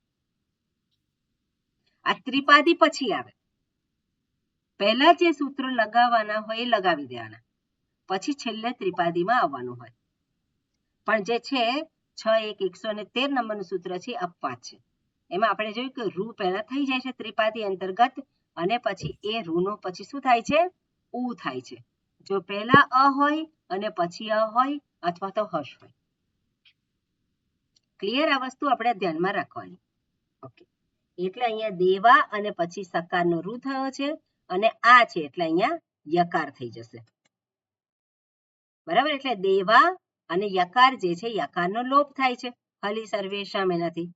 આ ત્રિપાદી પછી આવે. પહેલા જે સૂત્ર લગાવવાના હોય એ લગાવી દેવાના, પછી છેલ્લે ત્રિપાદીમાં આવવાનું હોય. પણ જે છે 6-1-113 નંબરનું સૂત્ર છે અપવાદ છે. એમાં આપણે જોયું કે રૂ પહેલા થઈ જાય છે ત્રિપાદી અંતર્ગત અને પછી એ રૂનો પછી શું થાય છે? ઉ થાય છે. જો પહેલા અ હોય અને પછી અ હોય અથવા તો હર્ષ હોય. ક્લિયર? આ વસ્તુ આપણે ધ્યાનમાં રાખવાની. ઓકે. એટલે અહીંયા દેવા અને પછી સકારનો રૂ થયો છે અને આ છે એટલે અહીંયા યકાર થઈ જશે. બરાબર. એટલે દેવા અને યકાર જે છે યકારનો લોપ થાય છે હલી સર્વેશામ એનાથી.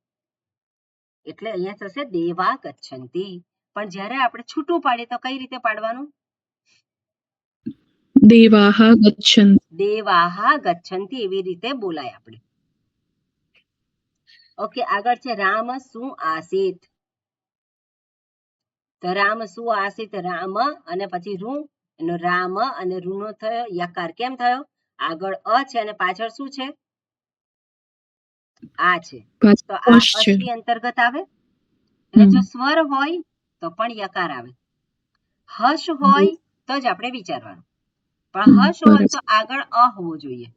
એટલે અહીંયા થશે દેવા ગચ્છન્તિ. પણ જ્યારે આપણે છૂટું પાડીએ તો કઈ રીતે પાડવાનું? દેવાહ ગચ્છન્તિ. દેવાહા ગચ્છન્તિ એવી રીતે બોલાય આપણે. ઓકે. આગળ છે રામ શું આસીત. તો રામ શું આસીત, રામ અને પછી રૂ, એનો રામ અને રૂનો થયો યકાર. કેમ થયો? આગળ અ છે અને પાછળ શું છે? આ છે. તો આ અસલી અંતર્ગત આવે. એટલે જો સ્વર હોય તો પણ યકાર આવે. હર્ષ હોય તો જ આપણે વિચારવાનું. પણ હર્ષ હોય તો આગળ અ હોવો જોઈએ.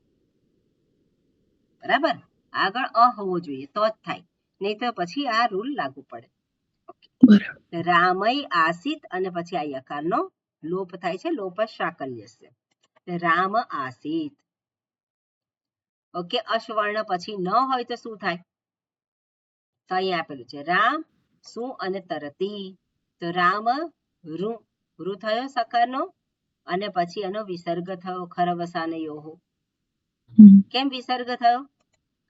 બરાબર. આગળ અ હોવો જોઈએ તો જ થાય, નહીં તો પછી આ રૂલ લાગુ પડે. રામય આસિત અને પછી આ યકારનો લોપ થાય છે. લોપ શાકલ્યસ્ય. રામ આસિત. ઓકે. અશ્વર્ણ પછી ન હોય તો શું થાય? તો અહીં આપેલું છે રામ શું અને તરતી. તો રામ રૂ, રૂ થયો સકારનો અને પછી એનો વિસર્ગ થયો ખરવસાને યોહો. કેમ વિસર્ગ થયો?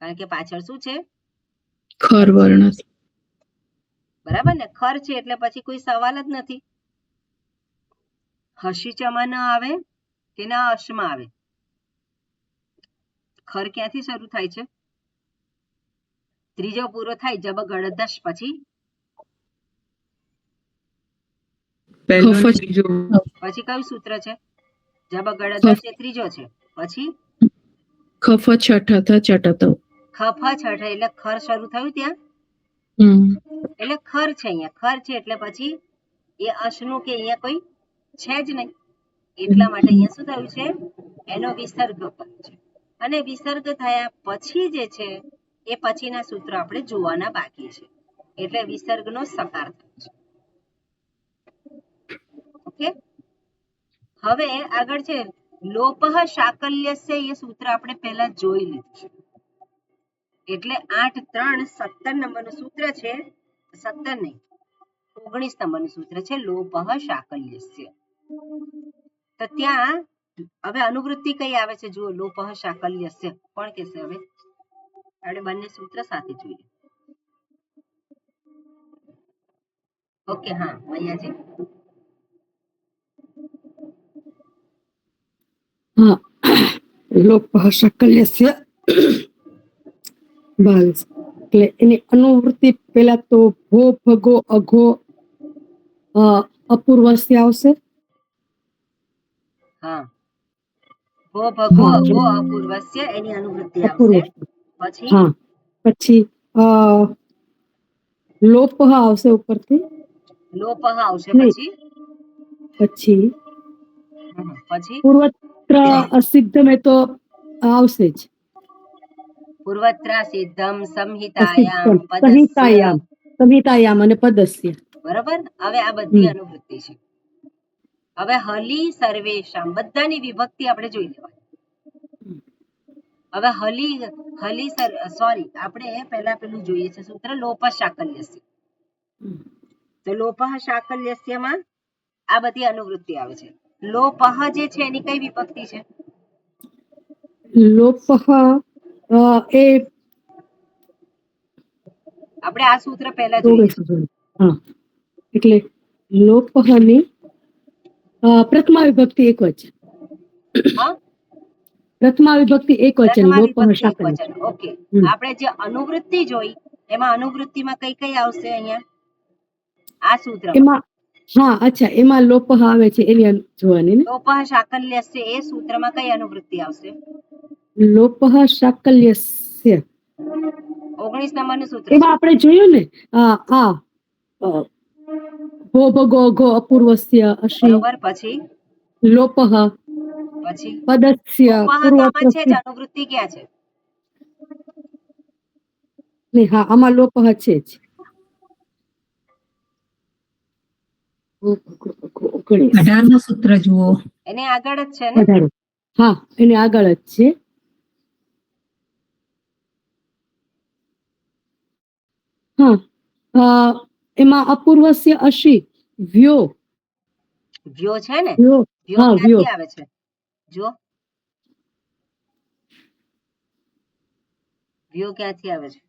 કારણ કે પાછળ શું છે? ખર વર્ણ. બરાબર ને. ખર છે એટલે પછી કોઈ સવાલ જ નથી. હસી ચમાં ન આવે કે ના અશમાં આવે? ખર ક્યાંથી શરૂ થાય છે? ત્રીજો પૂરો થાય જબ ગળદશ પછી પછી કયું સૂત્ર છે? જબ ગળદશ એ ત્રીજો છે. પછી ખફ છઠ ચટત. ખફ છઠ એટલે ખર શરૂ થયું ત્યાં. એટલે ખર છે અહીંયા. ખર છે એટલે પછી એ અશનું કે અહીંયા કોઈ છે જ નહીં. એટલા માટે અહીંયા શું થયું છે? એનો વિસર્ગ કર્યો છે. અને વિસર્ગ થયા પછી જે છે એ પછીના સૂત્રો આપણે જોવાના બાકી છે. એટલે વિસર્ગનો સકાર થયો છે. ઓકે. હવે આગળ છે લોપઃ શાકલ્યસ્ય. એ સૂત્ર આપણે પહેલા જોઈ લીધું છે. એટલે 8-3-17 નંબરનું સૂત્ર છે. 17 નહીં, 19 નંબરનું સૂત્ર છે લોપઃ શાકલ્યસ્ય. તો ત્યાં હવે અનુવૃત્તિ કઈ આવે છે? જુઓ. લોપઃ શાકલ્યસ્ય. કોણ કહેશે? હવે આપણે બંને સૂત્ર સાથે જોઈએ. ઓકે. હા મૈયાજી. હા. લોપઃ શાકલ્યસ્ય 22. એટલે એની અનુવૃત્તિ પેલા તો ભો ભગો અઘો અપૂર્વસ્ય આવશે. હા. ભો ભગો અઘો અપૂર્વસ્ય એની અનુવૃત્તિ આવશે. પછી હા. પછી લોપઃ આવશે ઉપરથી. લોપઃ આવશે. પછી પછી પૂર્વત્ર અસિદ્ધ મેં તો આવશે જ. પૂર્વત્રા સિદ્ધમ સંહિતાયામ સંહિતાયામ અને પદસ્ય. બરાબર. હવે આ બધી અનુવૃત્તિ છે. હવે હલી સર્વેશામ બધાની વિભક્તિ આપણે જોઈ લેવાની. હવે સોરી આપણે પહેલા પેલું જોઈએ છે સૂત્ર લોપઃ શાકલ્યસ્ય. તો લોપઃ શાકલ્યસ્યમાં આ બધી અનુવૃત્તિ આવે છે. લોપઃ જે છે એની કઈ વિભક્તિ છે? લોપઃ એ આપણે આ સૂત્ર પહેલા જોઈએ છે. હા, એટલે લોપઃની પ્રથમા વિભક્તિ એકવચન. હા, પ્રથમા વિભક્તિ એકવચન, પ્રથમા લોપઃ વિભક્તિ શાકલ્ય. એકવચન. ઓકે, આપણે જે અનુવૃત્તિ જોઈ એમાં અનુવૃત્તિમાં કઈ કઈ આવશે અહીંયા આ સૂત્રમાં? એમાં હા, અચ્છા, એમાં લોપઃ આવે છે એની જોવાની ને. લોપઃ શાકલ્યસ્ય એ સૂત્રમાં કઈ અનુવૃત્તિ આવશે? લોપઃ શાકલ્યસ્ય 19 નંબરનું સૂત્ર છે. એમાં આપણે જોયું ને ભો ભગો ઘો અપૂર્વસ્ય અશી બરોબર, પછી લોપઃ પછી પદસ્ય લોપઃ તો આમાં છે જ, પૂર્વત્ર. અનુવૃત્તિ ક્યાં છે? હા, આમાં લોપઃ છે જ. 18 સૂત્ર જુઓ. એને આગળ જ છે ને? હા, એની આગળ જ છે. હા, એમાં અપૂર્વસ્ય અશી વ્યો વ્યો છે ને? વ્યો. વ્યો હા, વ્યો. ક્યાંથી આવે છે? જો વ્યો ક્યાંથી આવે છે?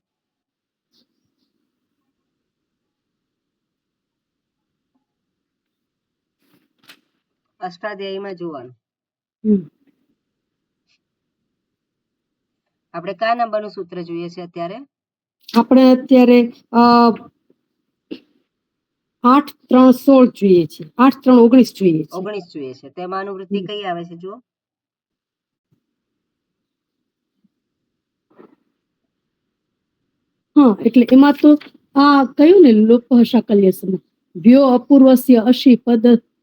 અષ્ટાધ્યાયીમાં જોવાનું. આપણે કયા નંબરનું સૂત્ર જોઈએ છે અત્યારે? આપણે અત્યારે 8-3-16 જોઈએ છે. 8-3-19 જોઈએ છે. 19 જોઈએ છે. તેમાં અનુવૃત્તિ કઈ આવે છે જુઓ? હા, એટલે એમાં તો આ કયું ને લોપઃ શાકલ્યસ્ય વ્યો અપૂર્વસ્ય અશી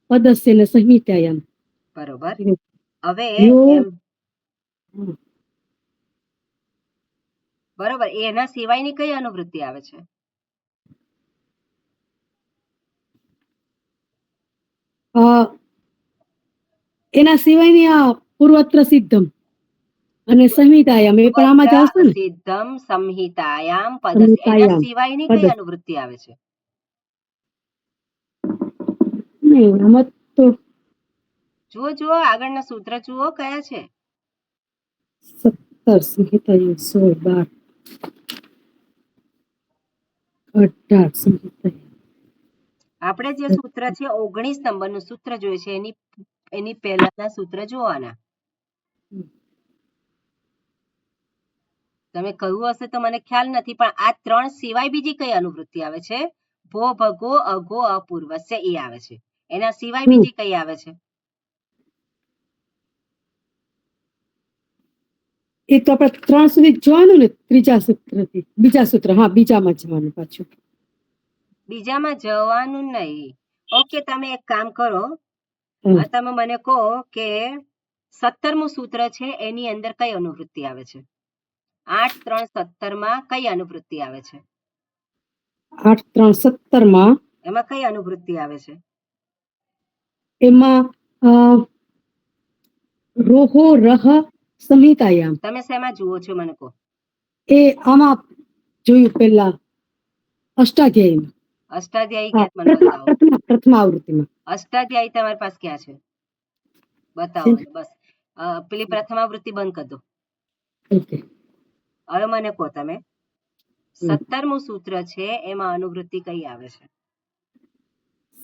પદસ્ય ને સંહિતાયામ. બરોબર. હવે વ્યો. એમ બરોબર, એના સિવાયની કઈ અનુવૃત્તિ આવે છે? એના સિવાયની આ પૂર્વત્ર સિદ્ધમ અને સંહિતાયામ એ પણ આમાં જ આવશે ને. સિદ્ધમ સંહિતાયામ પદસ્ય. એના સંહિતાયામ સિવાયની કઈ પદસ્ય. અનુવૃત્તિ આવે છે? નહીં, આમાં તો જુઓ આગળના સૂત્ર જુઓ કયા છે? 17 સંહિતાયામ 16 12 18 સંહિતાયામ. આપણે જે સૂત્ર છે 19 નંબરનું સૂત્ર જોઈએ છે એની પહેલાના સૂત્ર જોવાના. તમે કહ્યું હશે તો મને ખ્યાલ નથી, પણ આ 3 સિવાય બીજી કઈ અનુવૃત્તિ આવે છે? ભો ભગો અઘો અપૂર્વસ્ય એ આવે છે. એના સિવાય બીજી કઈ આવે છે? એ તો આપણે 3 સુધી જોવાનું ને, ત્રીજા સૂત્રથી બીજા સૂત્ર. હા, બીજામાં જવાનું પાછું. બીજામાં જવાનું નહીં. ઓકે, તમે એક કામ કરો, તમે મને કહો કે 17મું સૂત્ર છે એની અંદર કઈ અનુવૃત્તિ આવે છે? 8-3-17 માં કઈ અનુવૃત્તિ આવે છે? 8-3-17 માં એમાં કઈ અનુવૃત્તિ આવે છે? એમાં રોહો રહ સંહિતાયામ. તમે શેમાં જુઓ છો મને કહો? એ આમાં જોયું પેલા અષ્ટાધ્યાયીમાં. અષ્ટાધ્યાયી ક્યાં મને બતાવો? પ્રથમ આવૃત્તિમાં. અષ્ટાધ્યાયી તમારી પાસે ક્યાં છે? બતાવો મને બસ. પેલી પ્રથમાવૃત્તિ બંધ કરી દો. ઓકે, હવે મને કહો તમે 17મું સૂત્ર છે એમાં અનુવૃત્તિ કઈ આવે છે?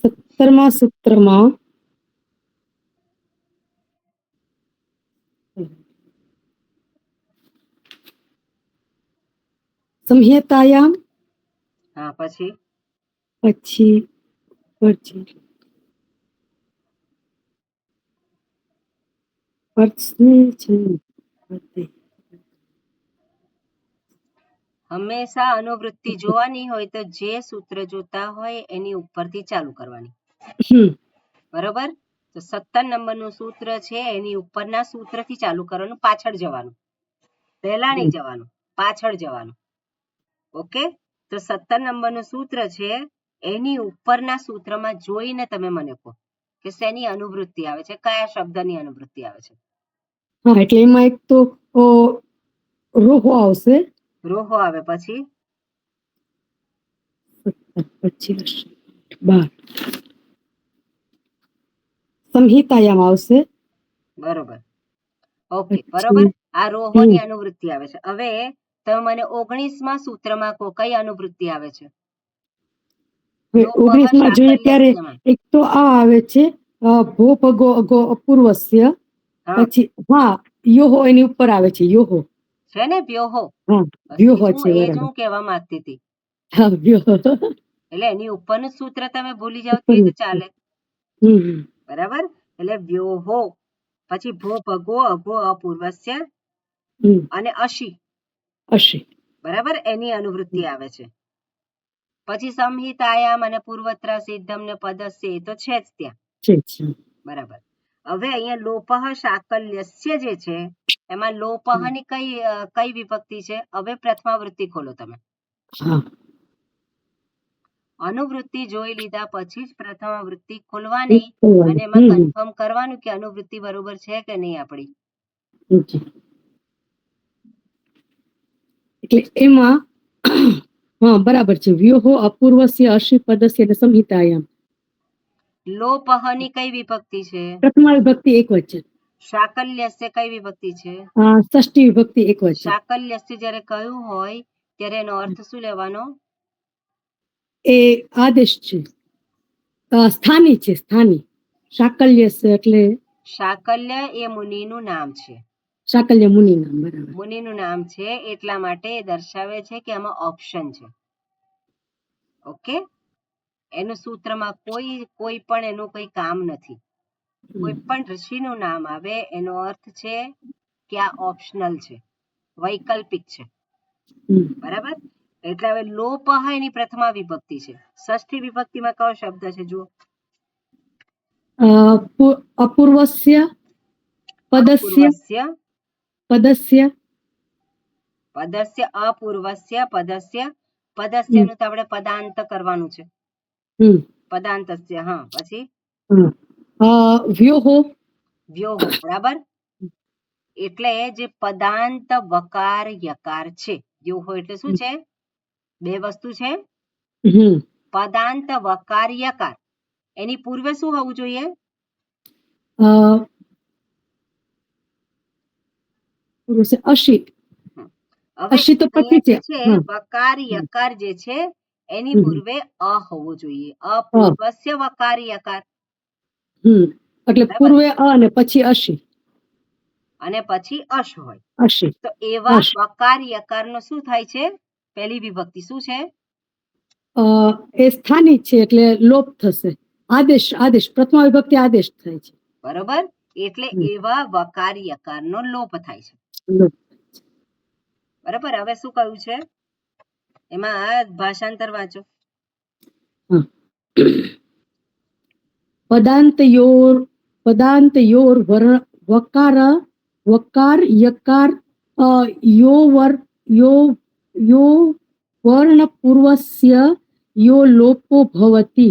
17મા સૂત્રમાં સંહિતાયામ. હા, પછી હંમેશા અનુવૃત્તિ જોવાની હોય તો જે સૂત્ર જોતા હોય એની ઉપરથી ચાલુ કરવાની. બરોબર? તો 17 નંબરનું સૂત્ર છે એની ઉપરના સૂત્રથી ચાલુ કરવાનું, પાછળ જવાનું. પહેલા નહીં જવાનું, પાછળ જવાનું. ઓકે, તો 17 નંબરનું સૂત્ર છે એની ઉપરના સૂત્રમાં જોઈને તમે મને કહો કે શેની અનુવૃત્તિ આવે છે, કયા શબ્દની અનુવૃત્તિ આવે છે? હા, એટલે એમાં એક તો રોહો આવશે, રોહો આવે પછી 17, 25, 12. સંહિતાયામ આવશે. બરોબર. ઓકે, પછી બરોબર. આ રોહોની અનુવૃત્તિ આવે છે. હવે તમે મને 19માં સૂત્રમાં કહો કઈ અનુવૃત્તિ આવે છે? લોપઃ 19માં જોઈએ ત્યારે શાકલ્યસ્યમાં. એક તો આ આવે છે ભો ભગો અગો અપૂર્વસ્ય. હા, પછી હા યોહો એની ઉપર આવે છે, યોહો. છે ને વ્યોહો. હા બસ વ્યોહો એ છે, જ બરાબર. હું કહેવા માંગતી હતી. હા વ્યોહો. એટલે એની ઉપરનું સૂત્ર તમે ભૂલી જાવ તે જ ચાલે. હમ. બરાબર. એટલે વ્યોહો પછી ભો ભગો અગો અપૂર્વસ્ય હમ. અને અશી. અશે. બરાબર, એની અનુવૃત્તિ આવે છે. પછી સંહિતાયામ અને પૂર્વત્ર સિદ્ધમ ને પદસ્ય એ તો છે જ ત્યાં. છે. બરાબર. હવે અહીંયા લોપઃ શાકલ્યસ્ય જે છે એમાં લોપઃની કઈ વિભક્તિ છે? હવે પ્રથમાવૃત્તિ ખોલો તમે. હા. અનુવૃત્તિ જોઈ લીધા પછી જ પ્રથમાવૃત્તિ ખોલવાની અને એમાં કન્ફર્મ કરવાનું કે અનુવૃત્તિ બરોબર છે કે નહીં આપણી. એટલે એમાં હા બરાબર છે. વ્યોહો અપૂર્વસ્ય અશી પદસ્ય અને સંહિતાયામ. લોપઃની કઈ વિભક્તિ છે? પ્રથમા વિભક્તિ એકવચન. શાકલ્યસ્ય કઈ વિભક્તિ છે? ષષ્ઠી વિભક્તિ એકવચન. શાકલ્યસ્ય જ્યારે કહ્યું હોય ત્યારે એનો અર્થ શું લેવાનો? એ આદેશ છે, સ્થાની છે, સ્થાની. શાકલ્યસ્ય એટલે શાકલ્ય એ મુનિનું નામ છે. શાકલ્ય મુનિ નામ, બરાબર. મુનિનું નામ છે એટલા માટે એ દર્શાવે છે કે આમાં ઓપ્શન છે. ઓકે, એનું સૂત્રમાં કોઈ પણ એનું કોઈ કામ નથી. કોઈ પણ ઋષિનું નામ આવે એનો અર્થ છે કે આ ઓપ્શનલ છે, વૈકલ્પિક છે. બરાબર. એટલે હવે લોપઃ એની પ્રથમા વિભક્તિ છે. ષષ્ઠી વિભક્તિમાં કયો શબ્દ છે જુઓ? અપૂર્વસ્ય પદસ્ય. પદસ્ય પદસ્ય અપૂર્વસ્ય પદસ્ય. પદસ્યનું તો આપણે પદાંત કરવાનું છે. પદાંતસ્ય. હા, પછી વ્યોહો. વ્યોહો. બરાબર. એટલે જે પદાંત વકાર યકાર છે, વ્યોહો એટલે શું છે? બે વસ્તુ છે. પદાંત વકાર યકાર. એની પૂર્વે શું હોવું જોઈએ? અશી. હવે અશી તો પછી જે છે વકાર યકાર જે છે એની પૂર્વે અ હોવો જોઈએ. અપૂર્વસ્ય વકાર યકાર. એટલે પૂર્વે અ અને પછી અશી. અને પછી અશ હોય. અશી. તો એવા વકાર યકારનો શું થાય છે? પહેલી વિભક્તિ શું છે? એ સ્થાનિક છે એટલે લોપ થશે. આદેશ પ્રથમા વિભક્તિ આદેશ થાય છે. બરોબર. એટલે એવા વકાર યકારનો લોપ થાય છે. બરાબર. હવે શું કહ્યું છે એમાં? ભાષાંતર વાંચો. પદાંતયોર વકાર યકાર યો વર્ણ પૂર્વસ્ય યો લોપો ભવતિ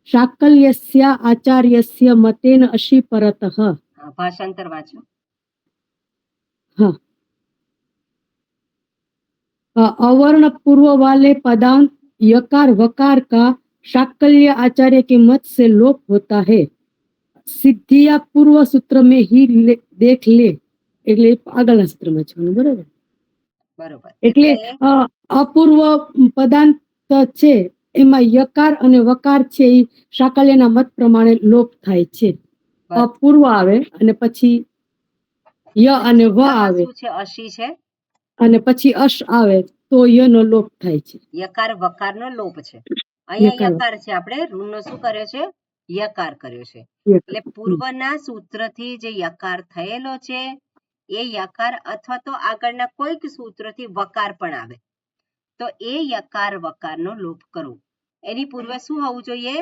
શાકલ્યસ્ય આચાર્યસ્ય મતેન અશી પરતઃ. ભાષાંતર વાંચો. अवर्ण पूर्व वाले पदांत यकार वकार का शाकल्य आचार्य के मत से लोप होता है. सिद्धिया पूर्व सूत्र में ही देख ले. એટલે આગળના સૂત્રમાં છે, બરાબર. બરોબર. એટલે અપૂર્વ પદાંત છે એમાં યકાર અને વકાર છે એ શાકલ્યના મત પ્રમાણે લોપ થાય છે. અપૂર્વ આવે અને પછી ય અને વ આવે અશી છે અને પછી અશ આવે તો યનો લોપ થાય છે. યકાર વકારનો લોપ છે. અહીંયા યકાર છે, આપણે ઋણનો શું કર્યો છે? યકાર કર્યો છે. એટલે પૂર્વના સૂત્રથી જે યકાર થયેલો છે એ યકાર અથવા તો આગળના કોઈક સૂત્રથી વકાર પણ આવે તો એ યકાર વકારનો લોપ કરવો. એની પૂર્વે શું હોવું જોઈએ?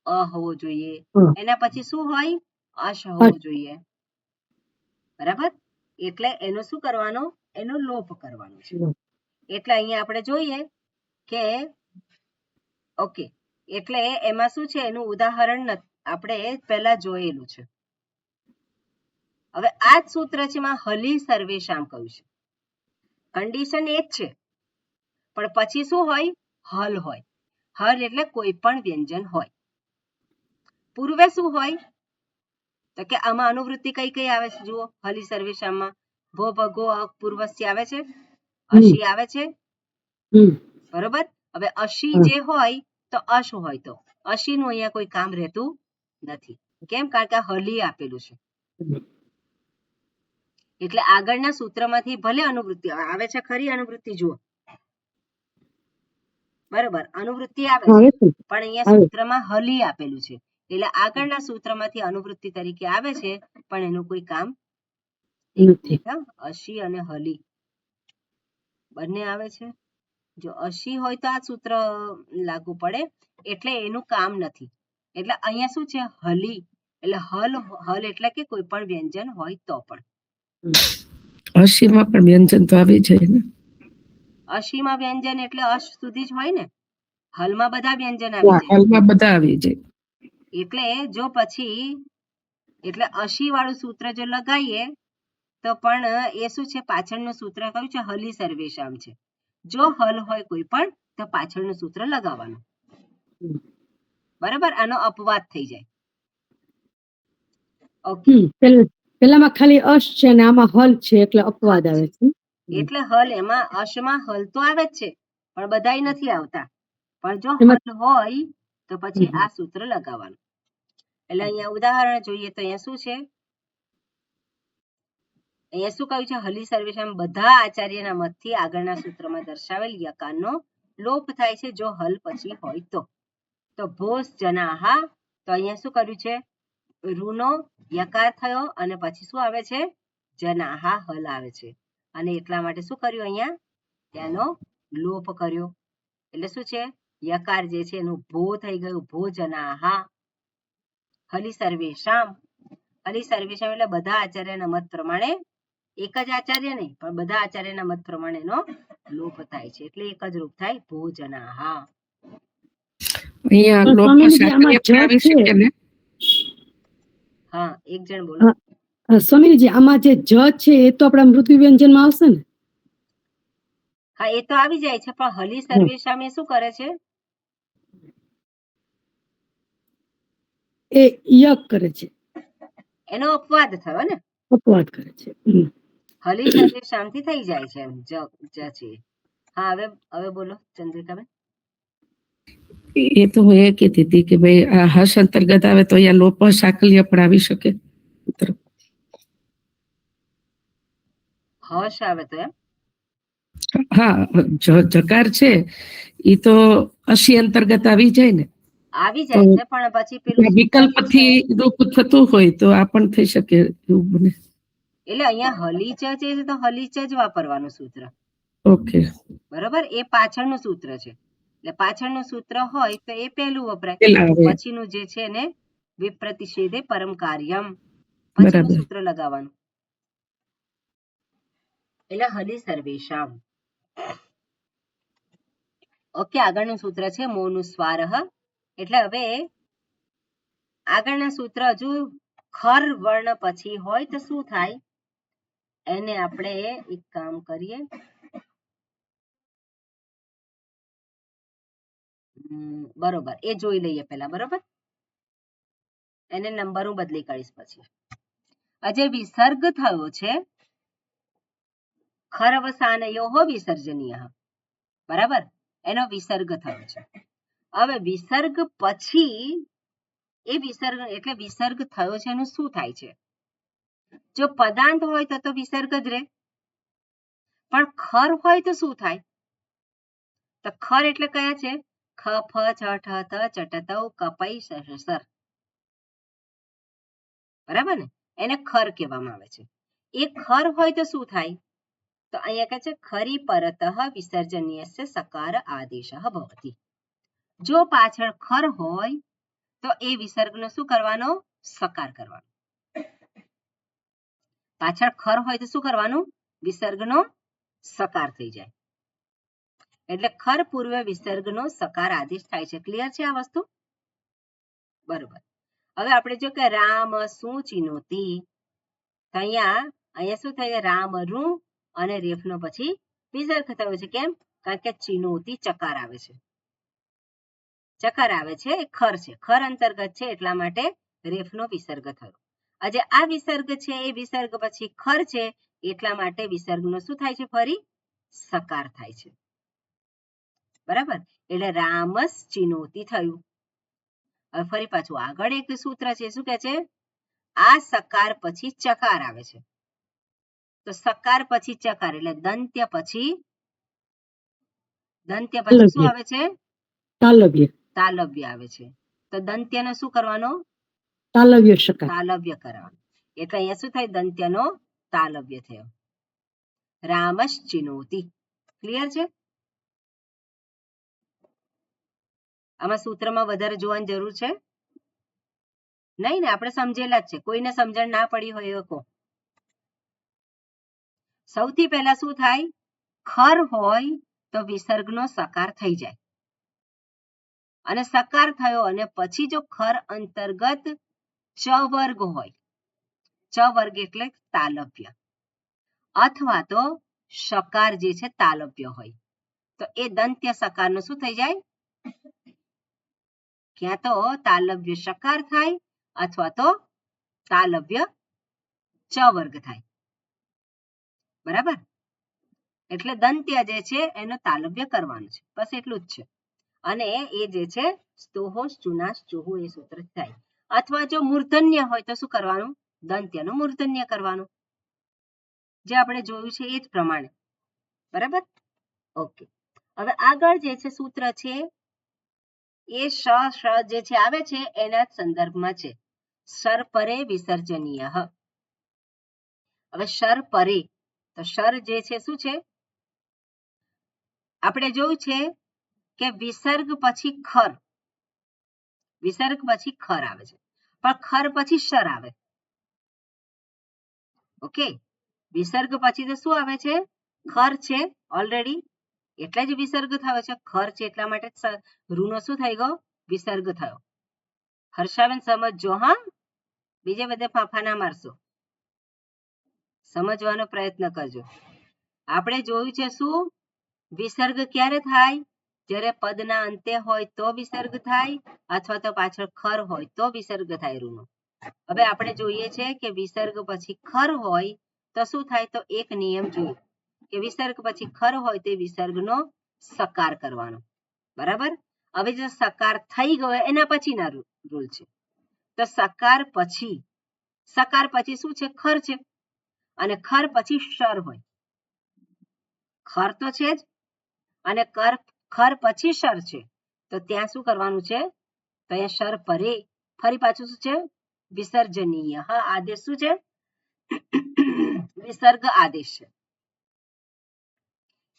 અ હોવો જોઈએ. એના પછી શું હોય? અશ હોવું જોઈએ. બરાબર. એટલે એનો શું કરવાનો? એનો લોપ કરવાનો છે. એટલે અહીંયા આપણે જોઈએ કે ઓકે, એટલે એમાં શું છે એનું ઉદાહરણ આપણે પહેલા જોયેલું છે. હવે આ જ સૂત્ર છે એમાં હલી સર્વેશામ કહ્યું છે. કન્ડિશન એ જ છે, પણ પછી શું હોય? હલ હોય. હલ એટલે કોઈ પણ વ્યંજન હોય. પૂર્વે શું હોય? તો કે આમાં અનુવૃત્તિ કઈ કઈ આવે છે? જુઓ, હલી સર્વેશામાં ભો ભગો પૂર્વસ્ય આવે છે, અશી આવે છે, બરોબર. હવે અશી જે હોય તો અશ હોય તો અશી નું અહીંયા કોઈ કામ રહેતું નથી. કેમ? કારણ કે હલી આપેલું છે. એટલે આગળના સૂત્રમાંથી ભલે અનુવૃત્તિ આવે છે, ખરી અનુવૃત્તિ જુઓ, બરોબર, અનુવૃત્તિ આવે છે, પણ અહીંયા સૂત્રમાં હલી આપેલું છે. એટલે આગળના સૂત્રમાંથી અનુવૃત્તિ તરીકે આવે છે, પણ એનું કોઈ કામ નથી. અશી અને હલી બંને આવે છે. જો અશી હોય તો આ સૂત્ર લાગુ પડે, એટલે એનું કામ નથી. એટલે અહીંયા શું છે? હલી. એટલે હલ એટલે કે કોઈ પણ વ્યંજન હોય તો પણ. અશીમાં પણ વ્યંજન તો આવી જાય ને. અશીમાં વ્યંજન એટલે અશ સુધી જ હોય ને. હલમાં બધા વ્યંજન આવી જાય. હલમાં બધા આવી જાય. એટલે જો પછી એટલે અશી વાળું સૂત્ર જો લગાવીએ તો પણ એ શું છે? પાછળનું સૂત્ર કયું છે? હલી સર્વેશામ છે. જો હલ હોય કોઈ પણ તો પાછળનું સૂત્ર લગાવવાનું, બરાબર. આનો અપવાદ થઈ જાય. ઓકે, પેલામાં ખાલી અશ છે અને આમાં હલ છે, એટલે અપવાદ આવે છે. એટલે હલ એમાં અશમાં હલ તો આવે જ છે, પણ બધાય નથી આવતા. પણ જો હલ હોય તો પછી આ સૂત્ર લગાવવાનું. એટલે અહીંયા ઉદાહરણ જોઈએ તો અહીંયા શું છે? અહીંયા શું કહ્યું છે? હલી સર્વેશામ બધા આચાર્યના મતથી આગળના સૂત્રમાં દર્શાવેલ યકારનો લોપ થાય છે જો હલ પછી હોય તો. તો ભોસ જનાહા, તો અહીંયા શું કર્યું છે? રૂનો યકાર થયો અને પછી શું આવે છે? જનાહા હલ આવે છે. અને એટલા માટે શું કર્યું? અહીંયા તેનો લોપ કર્યો. એટલે શું છે? યકાર જે છે એનું ભો થઈ ગયું, ભો જનાહા. હલી સર્વેશામ, હલી સર્વેશામ એટલે બધા આચાર્યના મત પ્રમાણે, એક જ આચાર્ય નહીં પણ બધા આચાર્યના મત પ્રમાણે એનો લોપ થાય છે. એટલે એક જ રૂપ થાય, ભો જનાહા. અહીંયા લોપ શાકલ્ય પણ આવી શકે ને. હા, એક જણ બોલો. સ્વામીજી, આમાં જે જ છે એ તો આપણા મૃત્યુ વ્યંજનમાં આવશે ને? હા, એ તો આવી જાય છે, પણ હલી સર્વેશામ એ શું કરે છે? એ યક કરે છે, એનો અપવાદ થયો ને. અપવાદ કરે છે. હલી સર્વેશામ થી થઈ જાય છે એમ જ છે. હા, હવે બોલો ચંદ્રિકાબેન. એ તો હું એ કહેતી હતી કે ભાઈ આ હર્ષ અંતર્ગત આવે તો અહીંયા લોપ શાકલ્ય પણ આવી શકે. હર્ષ આવે તો એમ? હા, જકાર છે એ તો અશી અંતર્ગત આવી જાય ને. આવી જાય છે, પણ પછી પેલું વિકલ્પથી રૂપ થતું હોય તો આ પણ થઈ શકે એવું બને. એટલે અહીંયા હલીચ છે તો હલીચ જ વાપરવાનું સૂત્ર. ઓકે, બરોબર. એ પાછળનું સૂત્ર છે. એટલે પાછળનું સૂત્ર હોય તો એ પહેલું વપરાય, પછીનું જે છે એને વિપ્રતિષેધે પરમ કાર્યમ, પછીનું સૂત્ર લગાવવાનું. એટલે હલી સર્વેશામ. ઓકે, આગળનું સૂત્ર છે મોનુસ્વારહ. એટલે હવે આગળના સૂત્ર હજુ ખર વર્ણ પછી હોય તો શું થાય? એને આપણે એક કામ કરીએ, બરોબર, એ જોઈ લઈએ પેલા. બરોબર, એને નંબર હું બદલી કરીશ પછી. આજે વિસર્ગ થયો છે ખરવસાનયોઃ વિસર્જનીય, બરાબર, એનો વિસર્ગ થયો છે. હવે વિસર્ગ પછી એ વિસર્ગ એટલે વિસર્ગ થયો છે એનું શું થાય છે? જો પદાંત હોય તો વિસર્ગ જ રહે, પણ ખર હોય તો શું થાય? તો ખર એટલે કયા છે? ખ ફ છ ઠ થ ચટ ત કપઈ સર, બરાબર ને? એને ખર કહેવામાં આવે છે. એ ખર હોય તો શું થાય? તો અહીંયા કહે છે ખરી પરતઃ વિસર્જનીયસ્ય સકાર આદેશઃ ભવતિ. જો પાછળ ખર હોય તો એ વિસર્ગનો શું કરવાનો? સકાર કરવાનો. પાછળ ખર હોય તો શું કરવાનું? વિસર્ગનો સકાર થઈ જાય. એટલે ખર પૂર્વે વિસર્ગનો સકાર આદેશ થાય છે. ક્લિયર છે આ વસ્તુ? બરોબર. હવે આપણે જો કે રામ શું ચિનોતી, અહીંયા શું થાય? રામ રૂ અને રેફનો પછી વિસર્ગ થયો છે. કેમ? કારણ કે ચિનોતી ચકાર આવે છે. ચકાર આવે છે એ ખર છે, ખર અંતર્ગત છે એટલા માટે રેફનો વિસર્ગ થયો. આજે આ વિસર્ગ છે એ વિસર્ગ પછી ખર છે એટલા માટે વિસર્ગનો શું થાય છે? ફરી સકાર થાય છે. બરાબર? એટલે રામસ ચિનોતી થયું. હવે ફરી પાછું આગળ એક સૂત્ર છે, શું કે છે? આ સકાર પછી ચકાર આવે છે. તો સકાર પછી ચકાર એટલે દંત્ય પછી શું આવે છે? તાલવ્ય. તાલવ્ય આવે છે. તો દંત્યનો શું કરવાનો? તાલવ્ય શકાર. તાલવ્ય કરવાનો. એટલે અહીંયા શું થાય? દંત્યનો તાલવ્ય થયો. રામશ ચિનોતી. ક્લિયર છે? આમાં સૂત્રમાં વધારે જોવાની જરૂર છે નહીં ને? આપણે સમજેલા જ છે. કોઈને સમજણ ના પડી હોય એ કહો. સૌથી પહેલા શું થાય? ખર હોય તો વિસર્ગનો સકાર થઈ જાય, અને સકાર થયો અને પછી જો ખર અંતર્ગત ચ વર્ગ હોય, ચ વર્ગ એટલે તાલવ્ય, અથવા તો શકાર જે છે તાલવ્ય હોય, તો એ દંત્ય સકારનો શું થઈ જાય? ક્યાં તો તાલવ્ય શકાર થાય અથવા તો તાલવ્ય ચ વર્ગ થાય. બરાબર? એટલે દંત્ય જે છે એનો તાલવ્ય કરવાનું છે, બસ એટલું જ છે. અને એ જે છે સ્તોહોશ ચુનાશ ચોહુ એ સૂત્ર થાય. અથવા જો મૂર્ધન્ય હોય તો શું કરવાનું? દંત્યનું મૂર્ધન્ય કરવાનું, જે આપણે જોયું છે એ જ પ્રમાણે. બરાબર? ઓકે. હવે આગળ જે છે સૂત્ર છે એ શ જે છે આવે છે એના સંદર્ભમાં છે. શર પરે વિસર્જનીય. હવે શર પરે, તો શર જે છે શું છે? આપણે જોયું છે કે વિસર્ગ પછી ખર, વિસર્ગ પછી ખર આવે છે, પણ ખર પછી શર આવે. ઓકે, વિસર્ગ પછી તો શું આવે છે? ખર છે ઓલરેડી, એટલે જ વિસર્ગ થયો છે. ખર છે એટલા માટે રૂનો શું થઈ ગયો? વિસર્ગ થયો. હર્ષાબેન સમજજો હા, બીજે બધે ફાંફા ના મારશો, સમજવાનો પ્રયત્ન કરજો. આપણે જોયું છે શું? વિસર્ગ ક્યારે થાય? જ્યારે પદના અંતે હોય તો વિસર્ગ થાય, અથવા તો પાછળ ખર હોય તો વિસર્ગ થાય રૂનો. હવે આપણે જોઈએ છે કે વિસર્ગ પછી ખર હોય તો શું થાય? તો એક નિયમ જોયું કે વિસર્ગ પછી ખર હોય તે વિસર્ગનો સકાર કરવાનો. બરાબર? હવે જો સકાર થઈ ગયો એના પછીના રૂલ છે. તો સકાર પછી શું છે? ખર છે, અને ખર પછી શર હોય. ખર તો છે જ, અને ખર પછી શર છે, તો ત્યાં શું કરવાનું છે? તો અહીંયા શર પરે, ફરી પાછું શું છે? વિસર્જનીય. હા, આદેશ શું છે? વિસર્ગ આદેશ છે.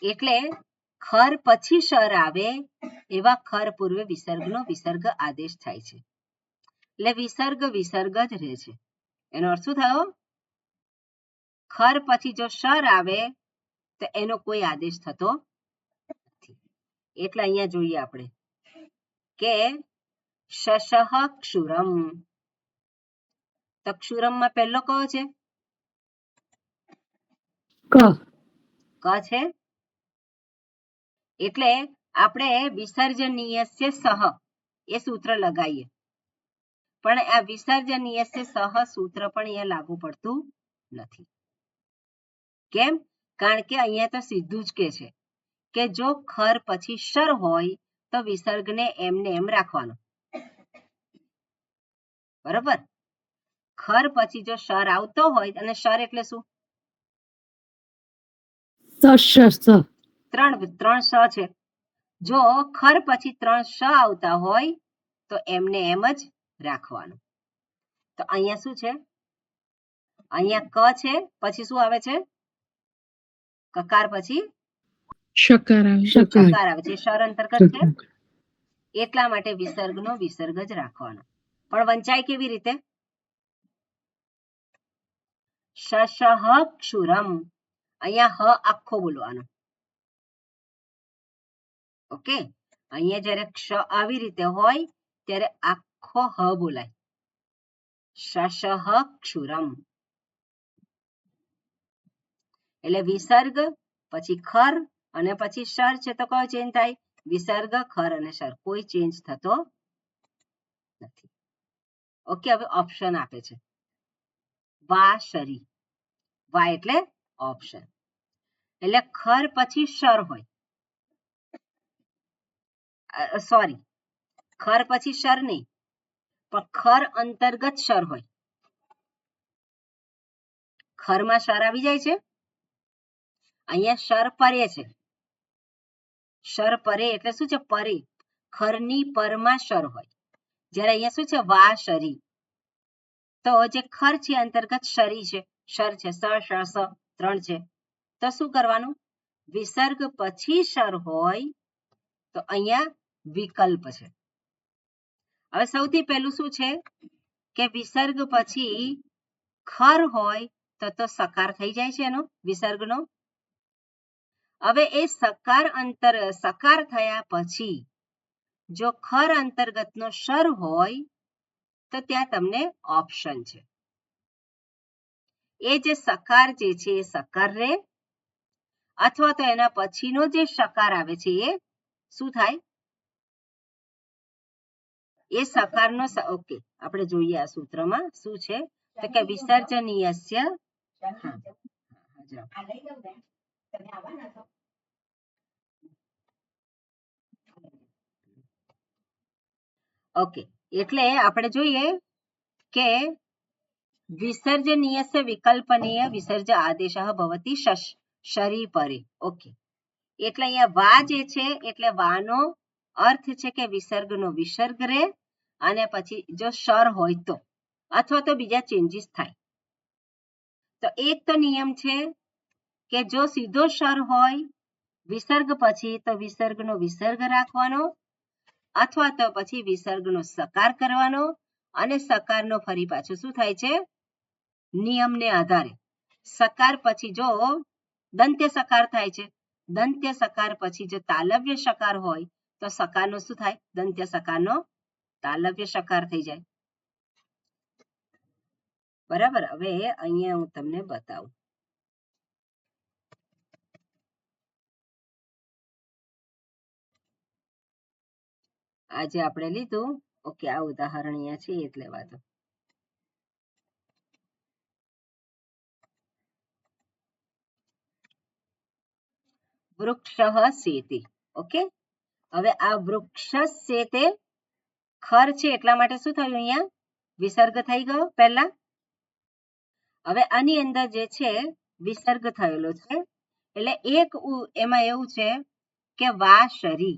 એટલે ખર પછી શર આવે એવા ખર પૂર્વે વિસર્ગનો વિસર્ગ આદેશ થાય છે. એટલે વિસર્ગ જ રહે છે. એનો અર્થ શું થયો? ખર પછી જો શર આવે તો એનો કોઈ આદેશ થતો નથી. એટલે અહીંયા જોઈએ આપણે કે શશઃ ક્ષુરમ. તો ક્ષુરમમાં પહેલો કયો છે? ક છે. એટલે આપણે વિસર્જનીય સહ એ સૂત્ર લગાવીએ, પણ આ વિસર્જનીય સહ સૂત્ર પણ અહીંયા લાગુ પડતું નથી. કેમ? કારણ કે અહીંયા તો સીધું જ કે છે કે જો ખર પછી શર હોય તો વિસર્ગને એમને એમ રાખવાનો. બરાબર? ખર પછી જો શર આવતો હોય, અને શર એટલે શું? ત્રણ શ છે. જો ખર પછી 3 શ આવતા હોય તો એમને એમ જ રાખવાનું. તો અહીંયા શું છે? અહીંયા ક છે, પછી શું આવે છે? કકાર પછી શકાર આવે છે. શર અંતર્ગત છે એટલા માટે વિસર્ગનો વિસર્ગ જ રાખવાનો. પણ વંચાય કેવી રીતે? શશઃ ક્ષુરમ. અહીંયા હ આખો બોલવાનો. ઓકે, અહીંયા જ્યારે ક્ષ આવી રીતે હોય ત્યારે આખો હ બોલાય. શશઃ ક્ષુરમ. એટલે વિસર્ગ પછી ખર અને પછી શર છે તો કયો ચેન્જ થાય? વિસર્ગ, ખર અને શર. કોઈ ચેન્જ થતો નથી. ઓકે, હવે ઓપ્શન આપે છે. વા શરી. વા એટલે ઓપ્શન. એટલે ખર પછી શર હોય. સોરી, ખર પછી શર નહીં, પણ ખર અંતર્ગત શર હોય. ખરમાં શર આવી જાય છે, અહીંયા શર પરે છે. શર પરે એટલે શું છે? પરે. ખરની પરમાં શર હોય. જ્યારે અહીંયા શું છે? વા શરી. તો જે ખર છે અંતર્ગત શરી છે, શર છે, સ, શ, સ 3 છે. તો શું કરવાનું? વિસર્ગ પછી શર હોય તો અહીંયા વિકલ્પ છે. હવે સૌથી પહેલું શું છે કે વિસર્ગ પછી ખર હોય તો સકાર થઈ જાય છે એનો, વિસર્ગનો. હવે એ સકાર થયા પછી જો ખર અંતર્ગતનો શર હોય તો ત્યાં તમને ઓપ્શન છે. એ જે સકાર જે છે એ સકાર રહે, અથવા તો એના પછીનો જે સકાર આવે છે એ શું થાય? એ સકારનો ઓકે, આપણે જોઈએ આ સૂત્રમાં શું છે તો કે વિસર્જનીયસ્ય. ઓકે, એટલે આપણે જોઈએ કે વિસર્જનીયસ્ય વિકલ્પનીય વિસર્જ આદેશ ભવતિ શરી પરે. ઓકે, એટલે અહીંયા વા જે છે એટલે વાનો અર્થ છે કે વિસર્ગનો વિસર્ગ રહે, અને પછી જો શર હોય તો, અથવા તો બીજા ચેન્જીસ થાય. તો એક તો નિયમ છે કે જો સીધો શર હોય વિસર્ગ પછી તો વિસર્ગનો વિસર્ગ રાખવાનો, અથવા તો પછી વિસર્ગનો સકાર કરવાનો, અને સકારનો ફરી પાછું શું થાય છે? નિયમને આધારે સકાર પછી જો દંત્ય સકાર થાય છે, દંત્ય સકાર પછી જો તાલવ્ય સકાર હોય તો સકારનો શું થાય? દંત્ય સકારનો તાલવ્ય સકાર થઈ જાય. બરાબર. હવે અહીંયા હું તમને બતાવું. આજે આપણે લીધું. ઓકે, આ ઉદાહરણ અહીંયા છે એટલે વાતો. વૃક્ષ સેતે. ઓકે, હવે આ વૃક્ષ સેતે ખર છે એટલા માટે શું થયું? અહીંયા વિસર્ગ થઈ ગયો પહેલા. હવે આની અંદર જે છે વિસર્ગ થયેલો છે, એટલે એક એમાં એવું છે કે વા શરી.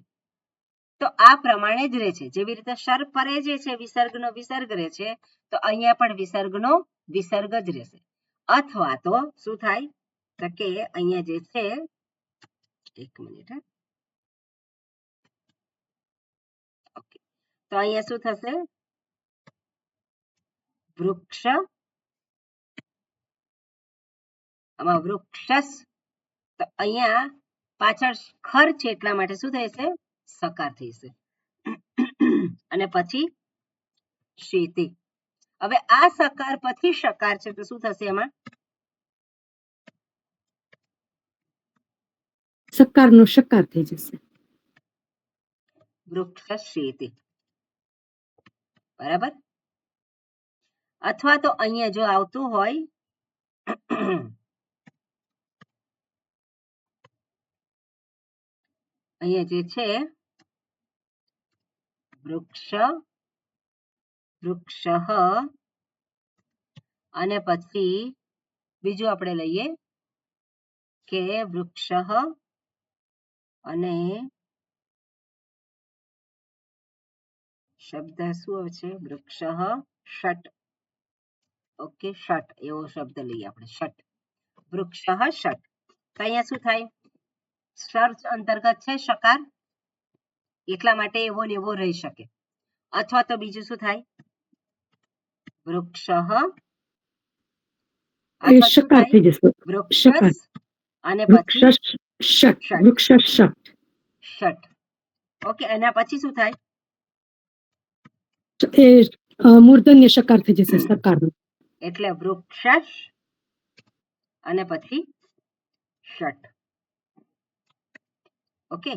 તો આ પ્રમાણે જ રહે છે. જેવી રીતે શર પરે જે છે વિસર્ગનો વિસર્ગ રહે છે, તો અહીંયા પણ વિસર્ગનો વિસર્ગ જ રહેશે. અથવા તો શું થાય તો કે અહીંયા જે છે, એક મિનિટ, ઓકે, તો અહીંયા શું થશે? વૃક્ષ, આમાં વૃક્ષસ, તો અહીંયા પાછળ ખર છે એટલા માટે શું થશે? સકાર થશે. અને પછી શેતે. હવે આ સકાર પછી સકાર છે તો શું થશે? એમાં સકારનો શકાર થઈ જશે. વૃક્ષ શેતે. બરાબર. અથવા તો અહીંયા જો આવતું હોય અહીંયા જે છે વૃક્ષ અને પછી બીજું આપણે લઈએ કે વૃક્ષ અને શબ્દ શું છે? વૃક્ષ ષટ. ઓકે, ષટ એવો શબ્દ લઈએ આપણે. ષટ, વૃક્ષ ષટ. તો અહીંયા શું થાય? શર અંતર્ગત છે સકાર, એટલા માટે એવો ને એવો રહી શકે. અથવા તો બીજું શું થાય? વૃક્ષ સકાર થઈ જશે. વૃક્ષ અને પછી વૃક્ષ ષટ. ઓકે, એના પછી શું થાય? એ મૂર્ધન્ય સકાર થઈ જશે. સકારનો એટલે વૃક્ષ અને પછી ષટ. ઓકે,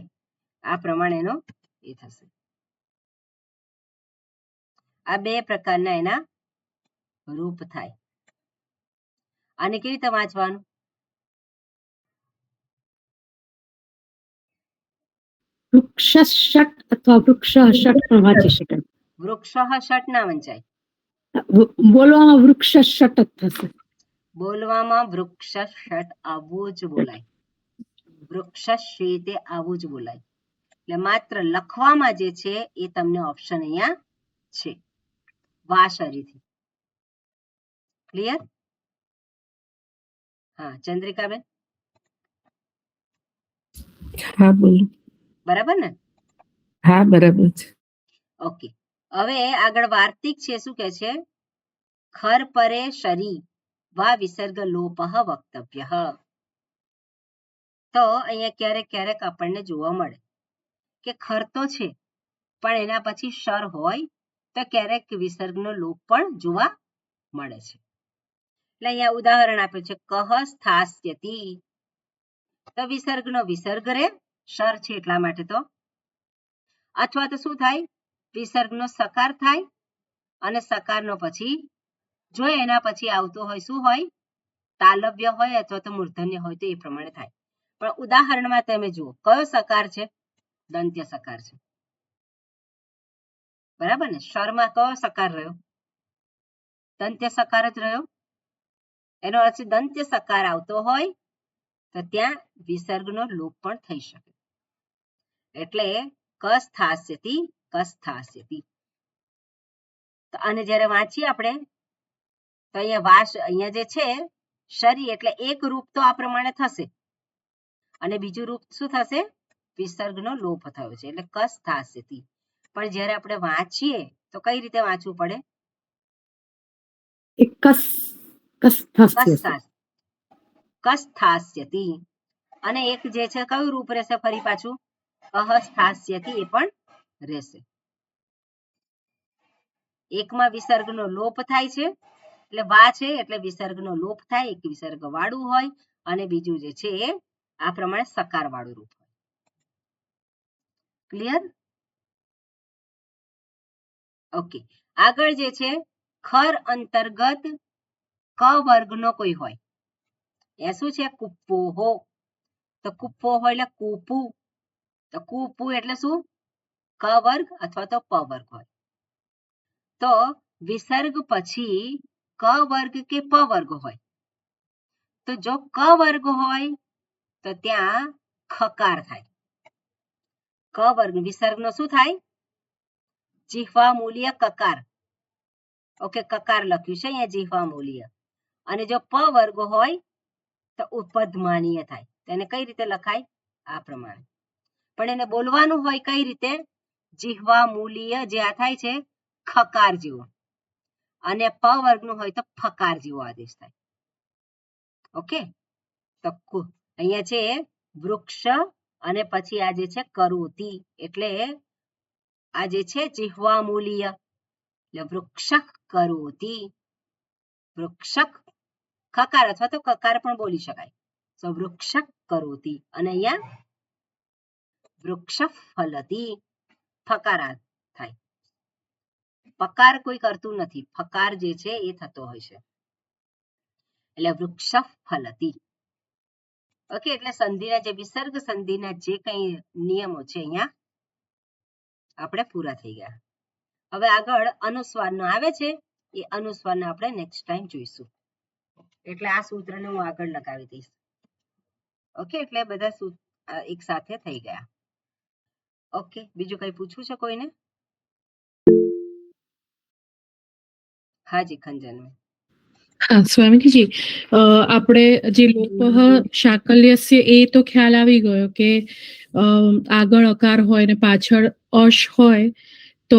આ પ્રમાણે એનો એ થશે. આ બે પ્રકારના એના રૂપ થાય. આને કેવી રીતે વાંચવાનું? વૃક્ષ ષટ અથવા વૃક્ષ ષટ પણ વાંચી શકાય. વૃક્ષ ષટ ના વંચાય, બોલવામાં વૃક્ષ ષટ જ થશે. બોલવામાં વૃક્ષ ષટ આવું જ બોલાય. વૃક્ષ શેતે આવું જ બોલાય. એટલે માત્ર લખવામાં જે છે એ તમને ઓપ્શન અહીંયા છે વાશરીથી. ક્લિયર? હા ચંદ્રિકાબેન, હા બોલો. બરાબર ને? હા બરાબર છે. ઓકે, હવે આગળ વાર્તિક છે. શું કે છે? ખર પરે શરી વા વિસર્ગ લોપઃ વક્તવ્ય. તો અહીંયા ક્યારેક ક્યારેક આપણને જોવા મળે કે ખર તો છે પણ એના પછી શર હોય તો ક્યારેક વિસર્ગનો લોપ પણ જોવા મળે છે. એટલે અહીંયા ઉદાહરણ આપ્યું છે કહ સ્થાસ્યતિ. તો વિસર્ગનો વિસર્ગ રે, શર છે એટલા માટે. તો અથવા તો શું થાય? વિસર્ગનો સકાર થાય અને સકારનો પછી જો એના પછી આવતો હોય શું હોય? તાલવ્ય હોય અથવા તો મૂર્ધન્ય હોય તો એ પ્રમાણે થાય. પણ ઉદાહરણમાં તમે જુઓ કયો સકાર છે? દંત્ય સકાર છે. બરાબર ને? શરમાં કયો સકાર રહ્યો? દંત્ય સકાર જ રહ્યો. એનો અર્થ દંત્ય સકાર આવતો હોય તો ત્યાં વિસર્ગનો લોપ પણ થઈ શકે. એટલે કસ્થાસ્યતિ કસ્થાસ્યતિ. અને જ્યારે વાંચીએ આપણે તો અહીંયા જે છે શરી એટલે એક રૂપ તો આ પ્રમાણે થશે અને બીજું રૂપ શું થશે? વિસર્ગનો લોપ થયો છે એટલે કસ્થાસ્યતિ. પણ જ્યારે આપણે વાંચીએ તો કઈ રીતે વાંચવું પડે? કસ્થાસ્યતિ. અને એક જે છે કયું રૂપ રહેશે? ફરી પાછું અહસ્થાસ્યતિ એ પણ રહેશે. એકમાં વિસર્ગનો લોપ થાય છે એટલે વા છે એટલે વિસર્ગનો લોપ થાય, એક વિસર્ગ વાળું હોય અને બીજું જે છે એ આ પ્રમાણે સકાર વાળું રૂપ હોય. ક્લિયર? ઓકે, આગળ જે છે ખર અંતર્ગત ક વર્ગનો કોઈ હોય એ શું છે? કુપ્પો હો. તો કુપ્પો હોય એટલે કુપુ. તો કુપુ એટલે શું? ક વર્ગ અથવા તો પ વર્ગ હોય. તો વિસર્ગ પછી ક વર્ગ કે પ વર્ગ હોય તો જો ક વર્ગ હોય તો ત્યાં ખકાર થાય. ક વર્ગ વિસર્ગનો શું થાય? જીહ્વા મૂલ્ય કકાર. ઓકે, કકાર લખ્યું છે અહીંયા જીહ્વા મૂલ્ય. અને જો પ વર્ગ હોય તો ઉપધમાનીય થાય. તેને કઈ રીતે લખાય? આ પ્રમાણે. પણ એને બોલવાનું હોય કઈ રીતે? જીહ્વા મૂલ્ય જે આ થાય છે ખકાર જેવો, અને પ વર્ગનું હોય તો ફકાર જેવો આદેશ થાય. ઓકે, તો અહીંયા છે વૃક્ષ અને પછી આ જે છે કરોતિ એટલે આ જે છે જીહ્વા મૂલ્ય એટલે વૃક્ષક કરોતિ. વૃક્ષક ખકાર અથવા તો કકાર પણ બોલી શકાય. તો વૃક્ષક કરોતિ. અને અહીંયા વૃક્ષ ફલતી ફકારા થાય. પકાર કોઈ કરતું નથી, ફકાર જે છે એ થતો હોય છે. એટલે વૃક્ષ ફલતી. ઓકે, એટલે સંધિના જે વિસર્ગ સંધિના જે કંઈ નિયમો છે અહીંયા આપણે પૂરા થઈ ગયા. હવે આગળ અનુસ્વારનો આવે છે એ અનુસ્વારને આપણે નેક્સ્ટ ટાઈમ જોઈશું. એટલે આ સૂત્રને હું આગળ લગાવી દઈશ. ઓકે, એટલે બધા એક સાથે થઈ ગયા. ઓકે, બીજું કઈ પૂછવું છે કોઈને? હાજી ખંજન. હા સ્વામીજી, આપણે જે લોપઃ શાકલ્યસ્ય એ તો ખ્યાલ આવી ગયો કે આગળ અકાર હોય ને પાછળ અશ હોય તો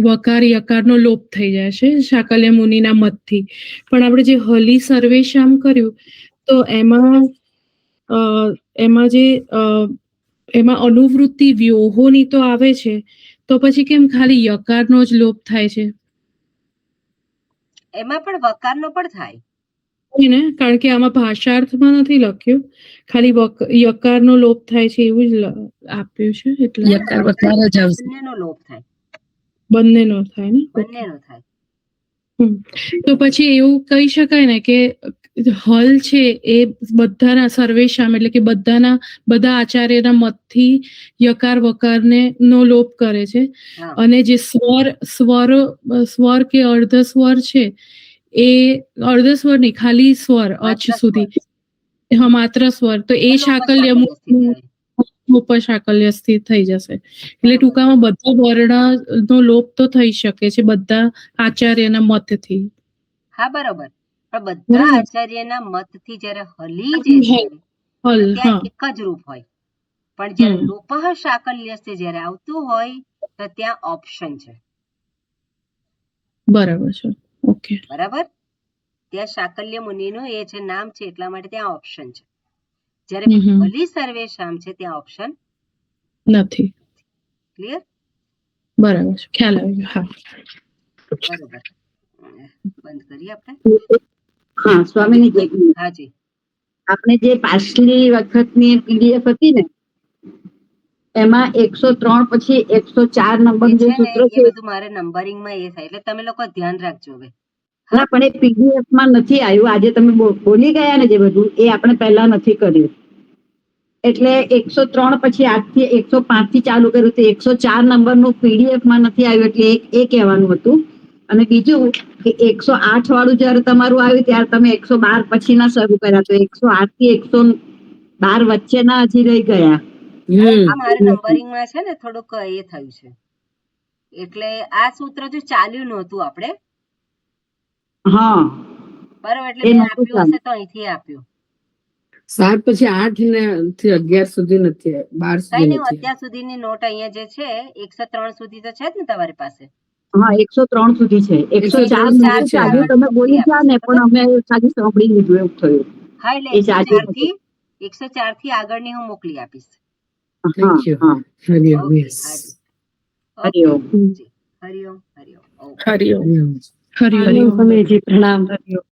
વકાર યકારનો લોપ થઈ જાય છે શાકલ્ય મુનિના મતથી. પણ આપણે જે હલી સર્વેશામ કર્યું તો એમાં જે એમાં અનુવૃત્તિ વ્યોહોની તો આવે છે, તો પછી કેમ ખાલી યકારનો જ લોપ થાય છે? એમાં પણ વકારનો પણ થાય. હોય ને, કારણ કે આમાં ભાષાર્થમાં નથી લખ્યું, ખાલી યકારનો લોપ થાય છે એવું જ આપ્યું છે, એટલે યકાર વકાર જ આવશે. બંનેનો લોપ થાય, બંનેનો થાય ને. બંનેનો થાય. તો પછી એવું કહી શકાય ને કે હલ છે એ બધાના સર્વેશામ, એટલે કે બધા આચાર્યના મતથી યકાર વકારને નો લોપ કરે છે, હા. અને જે સ્વર કે અર્ધ સ્વર છે એ અર્ધ સ્વર નહીં, ખાલી સ્વર અચ માત્ર સુધી, હા માત્ર સ્વર, તો એ શાકલ્ય ઉપશાકલ્ય સ્થિત થઈ જશે. એટલે ટૂંકામાં બધા વર્ણ નો લોપ તો થઈ શકે છે બધા આચાર્યના મતથી. હા બરોબર, પણ બધા બરાબર. આચાર્યના મતથી જ્યારે હલી જે છે હલ, તો હા ત્યાં એક જ રૂપ હોય, પણ જ્યારે લોપઃ શાકલ્યસ્ય જ્યારે આવતું હોય તો ત્યાં ઓપ્શન છે. બરાબર છે, ઓકે. બરાબર, ત્યાં શાકલ્ય મુનિનું એ છે નામ છે એટલા માટે ત્યાં ઓપ્શન છે. જ્યારે હલી સર્વેશામ છે ત્યાં ઓપ્શન નથી. ક્લિયર? બરાબર છે, ખ્યાલ આવી ગયો. હા, બરોબર, બંધ કરીએ આપણે. હા સ્વામીની, હાજી, આપણે જે પાછલી વખતની પીડીએફ હતી ને એમાં 103 પછી 104 નંબર એ જે છે ને સૂત્ર એ છે, બધું મારે નંબરિંગમાં એ થાય, એટલે તમે લોકો ધ્યાન રાખજો હવે. ના પણ એ પીડીએફ માં નથી આવ્યું. આજે તમે બોલી ગયા ને જે બધું એ આપણે પહેલા નથી કર્યું, એટલે 103 પછી આજથી 105 થી ચાલુ કર્યું તો 104 નંબરનું પીડીએફ માં નથી આવ્યું, એટલે એ કહેવાનું હતું. અને બીજું કે 108 વાળું જયારે તમારું આવ્યું ત્યારે તમે 112 પછી ના શરૂ કર્યા, તો 108 થી 112 વચ્ચેના હજી રહી ગયા. આ મારે નંબરિંગમાં છે ને થોડુંક એ થયું છે, એટલે આ સૂત્ર જો ચાલ્યું નહોતું આપણે, હા બરાબર, એટલે એ મેં નહોતું આપ્યું હશે તો અહીંથી આપ્યું. 7 પછી 8 ને થી 11 સુધી નથી, 12 કઈ સુધી નહીં, નથી. અત્યાર સુધીની નોટ અહીંયા જે છે 103 સુધી તો છે જ ને તમારી પાસે. હા 103 સુધી છે, 104 104 નથી ચાલ્યું. તમે બોલી ગયા ને પણ અમે ખાલી સાંભળી લીધું એવું થયું. હા, એટલે એ ચાલ્યું નથી. 104 થી આગળની હું મોકલી આપીશ. Thank you. હા હરિઓમ. Okay, Yes. હાજી, હરિઓમ. જી, હરિઓમ, હરિઓમ. ઓકે. હરિઓમ. હરિઓમ. સ્વામીજી પ્રણામ. હરિઓમ.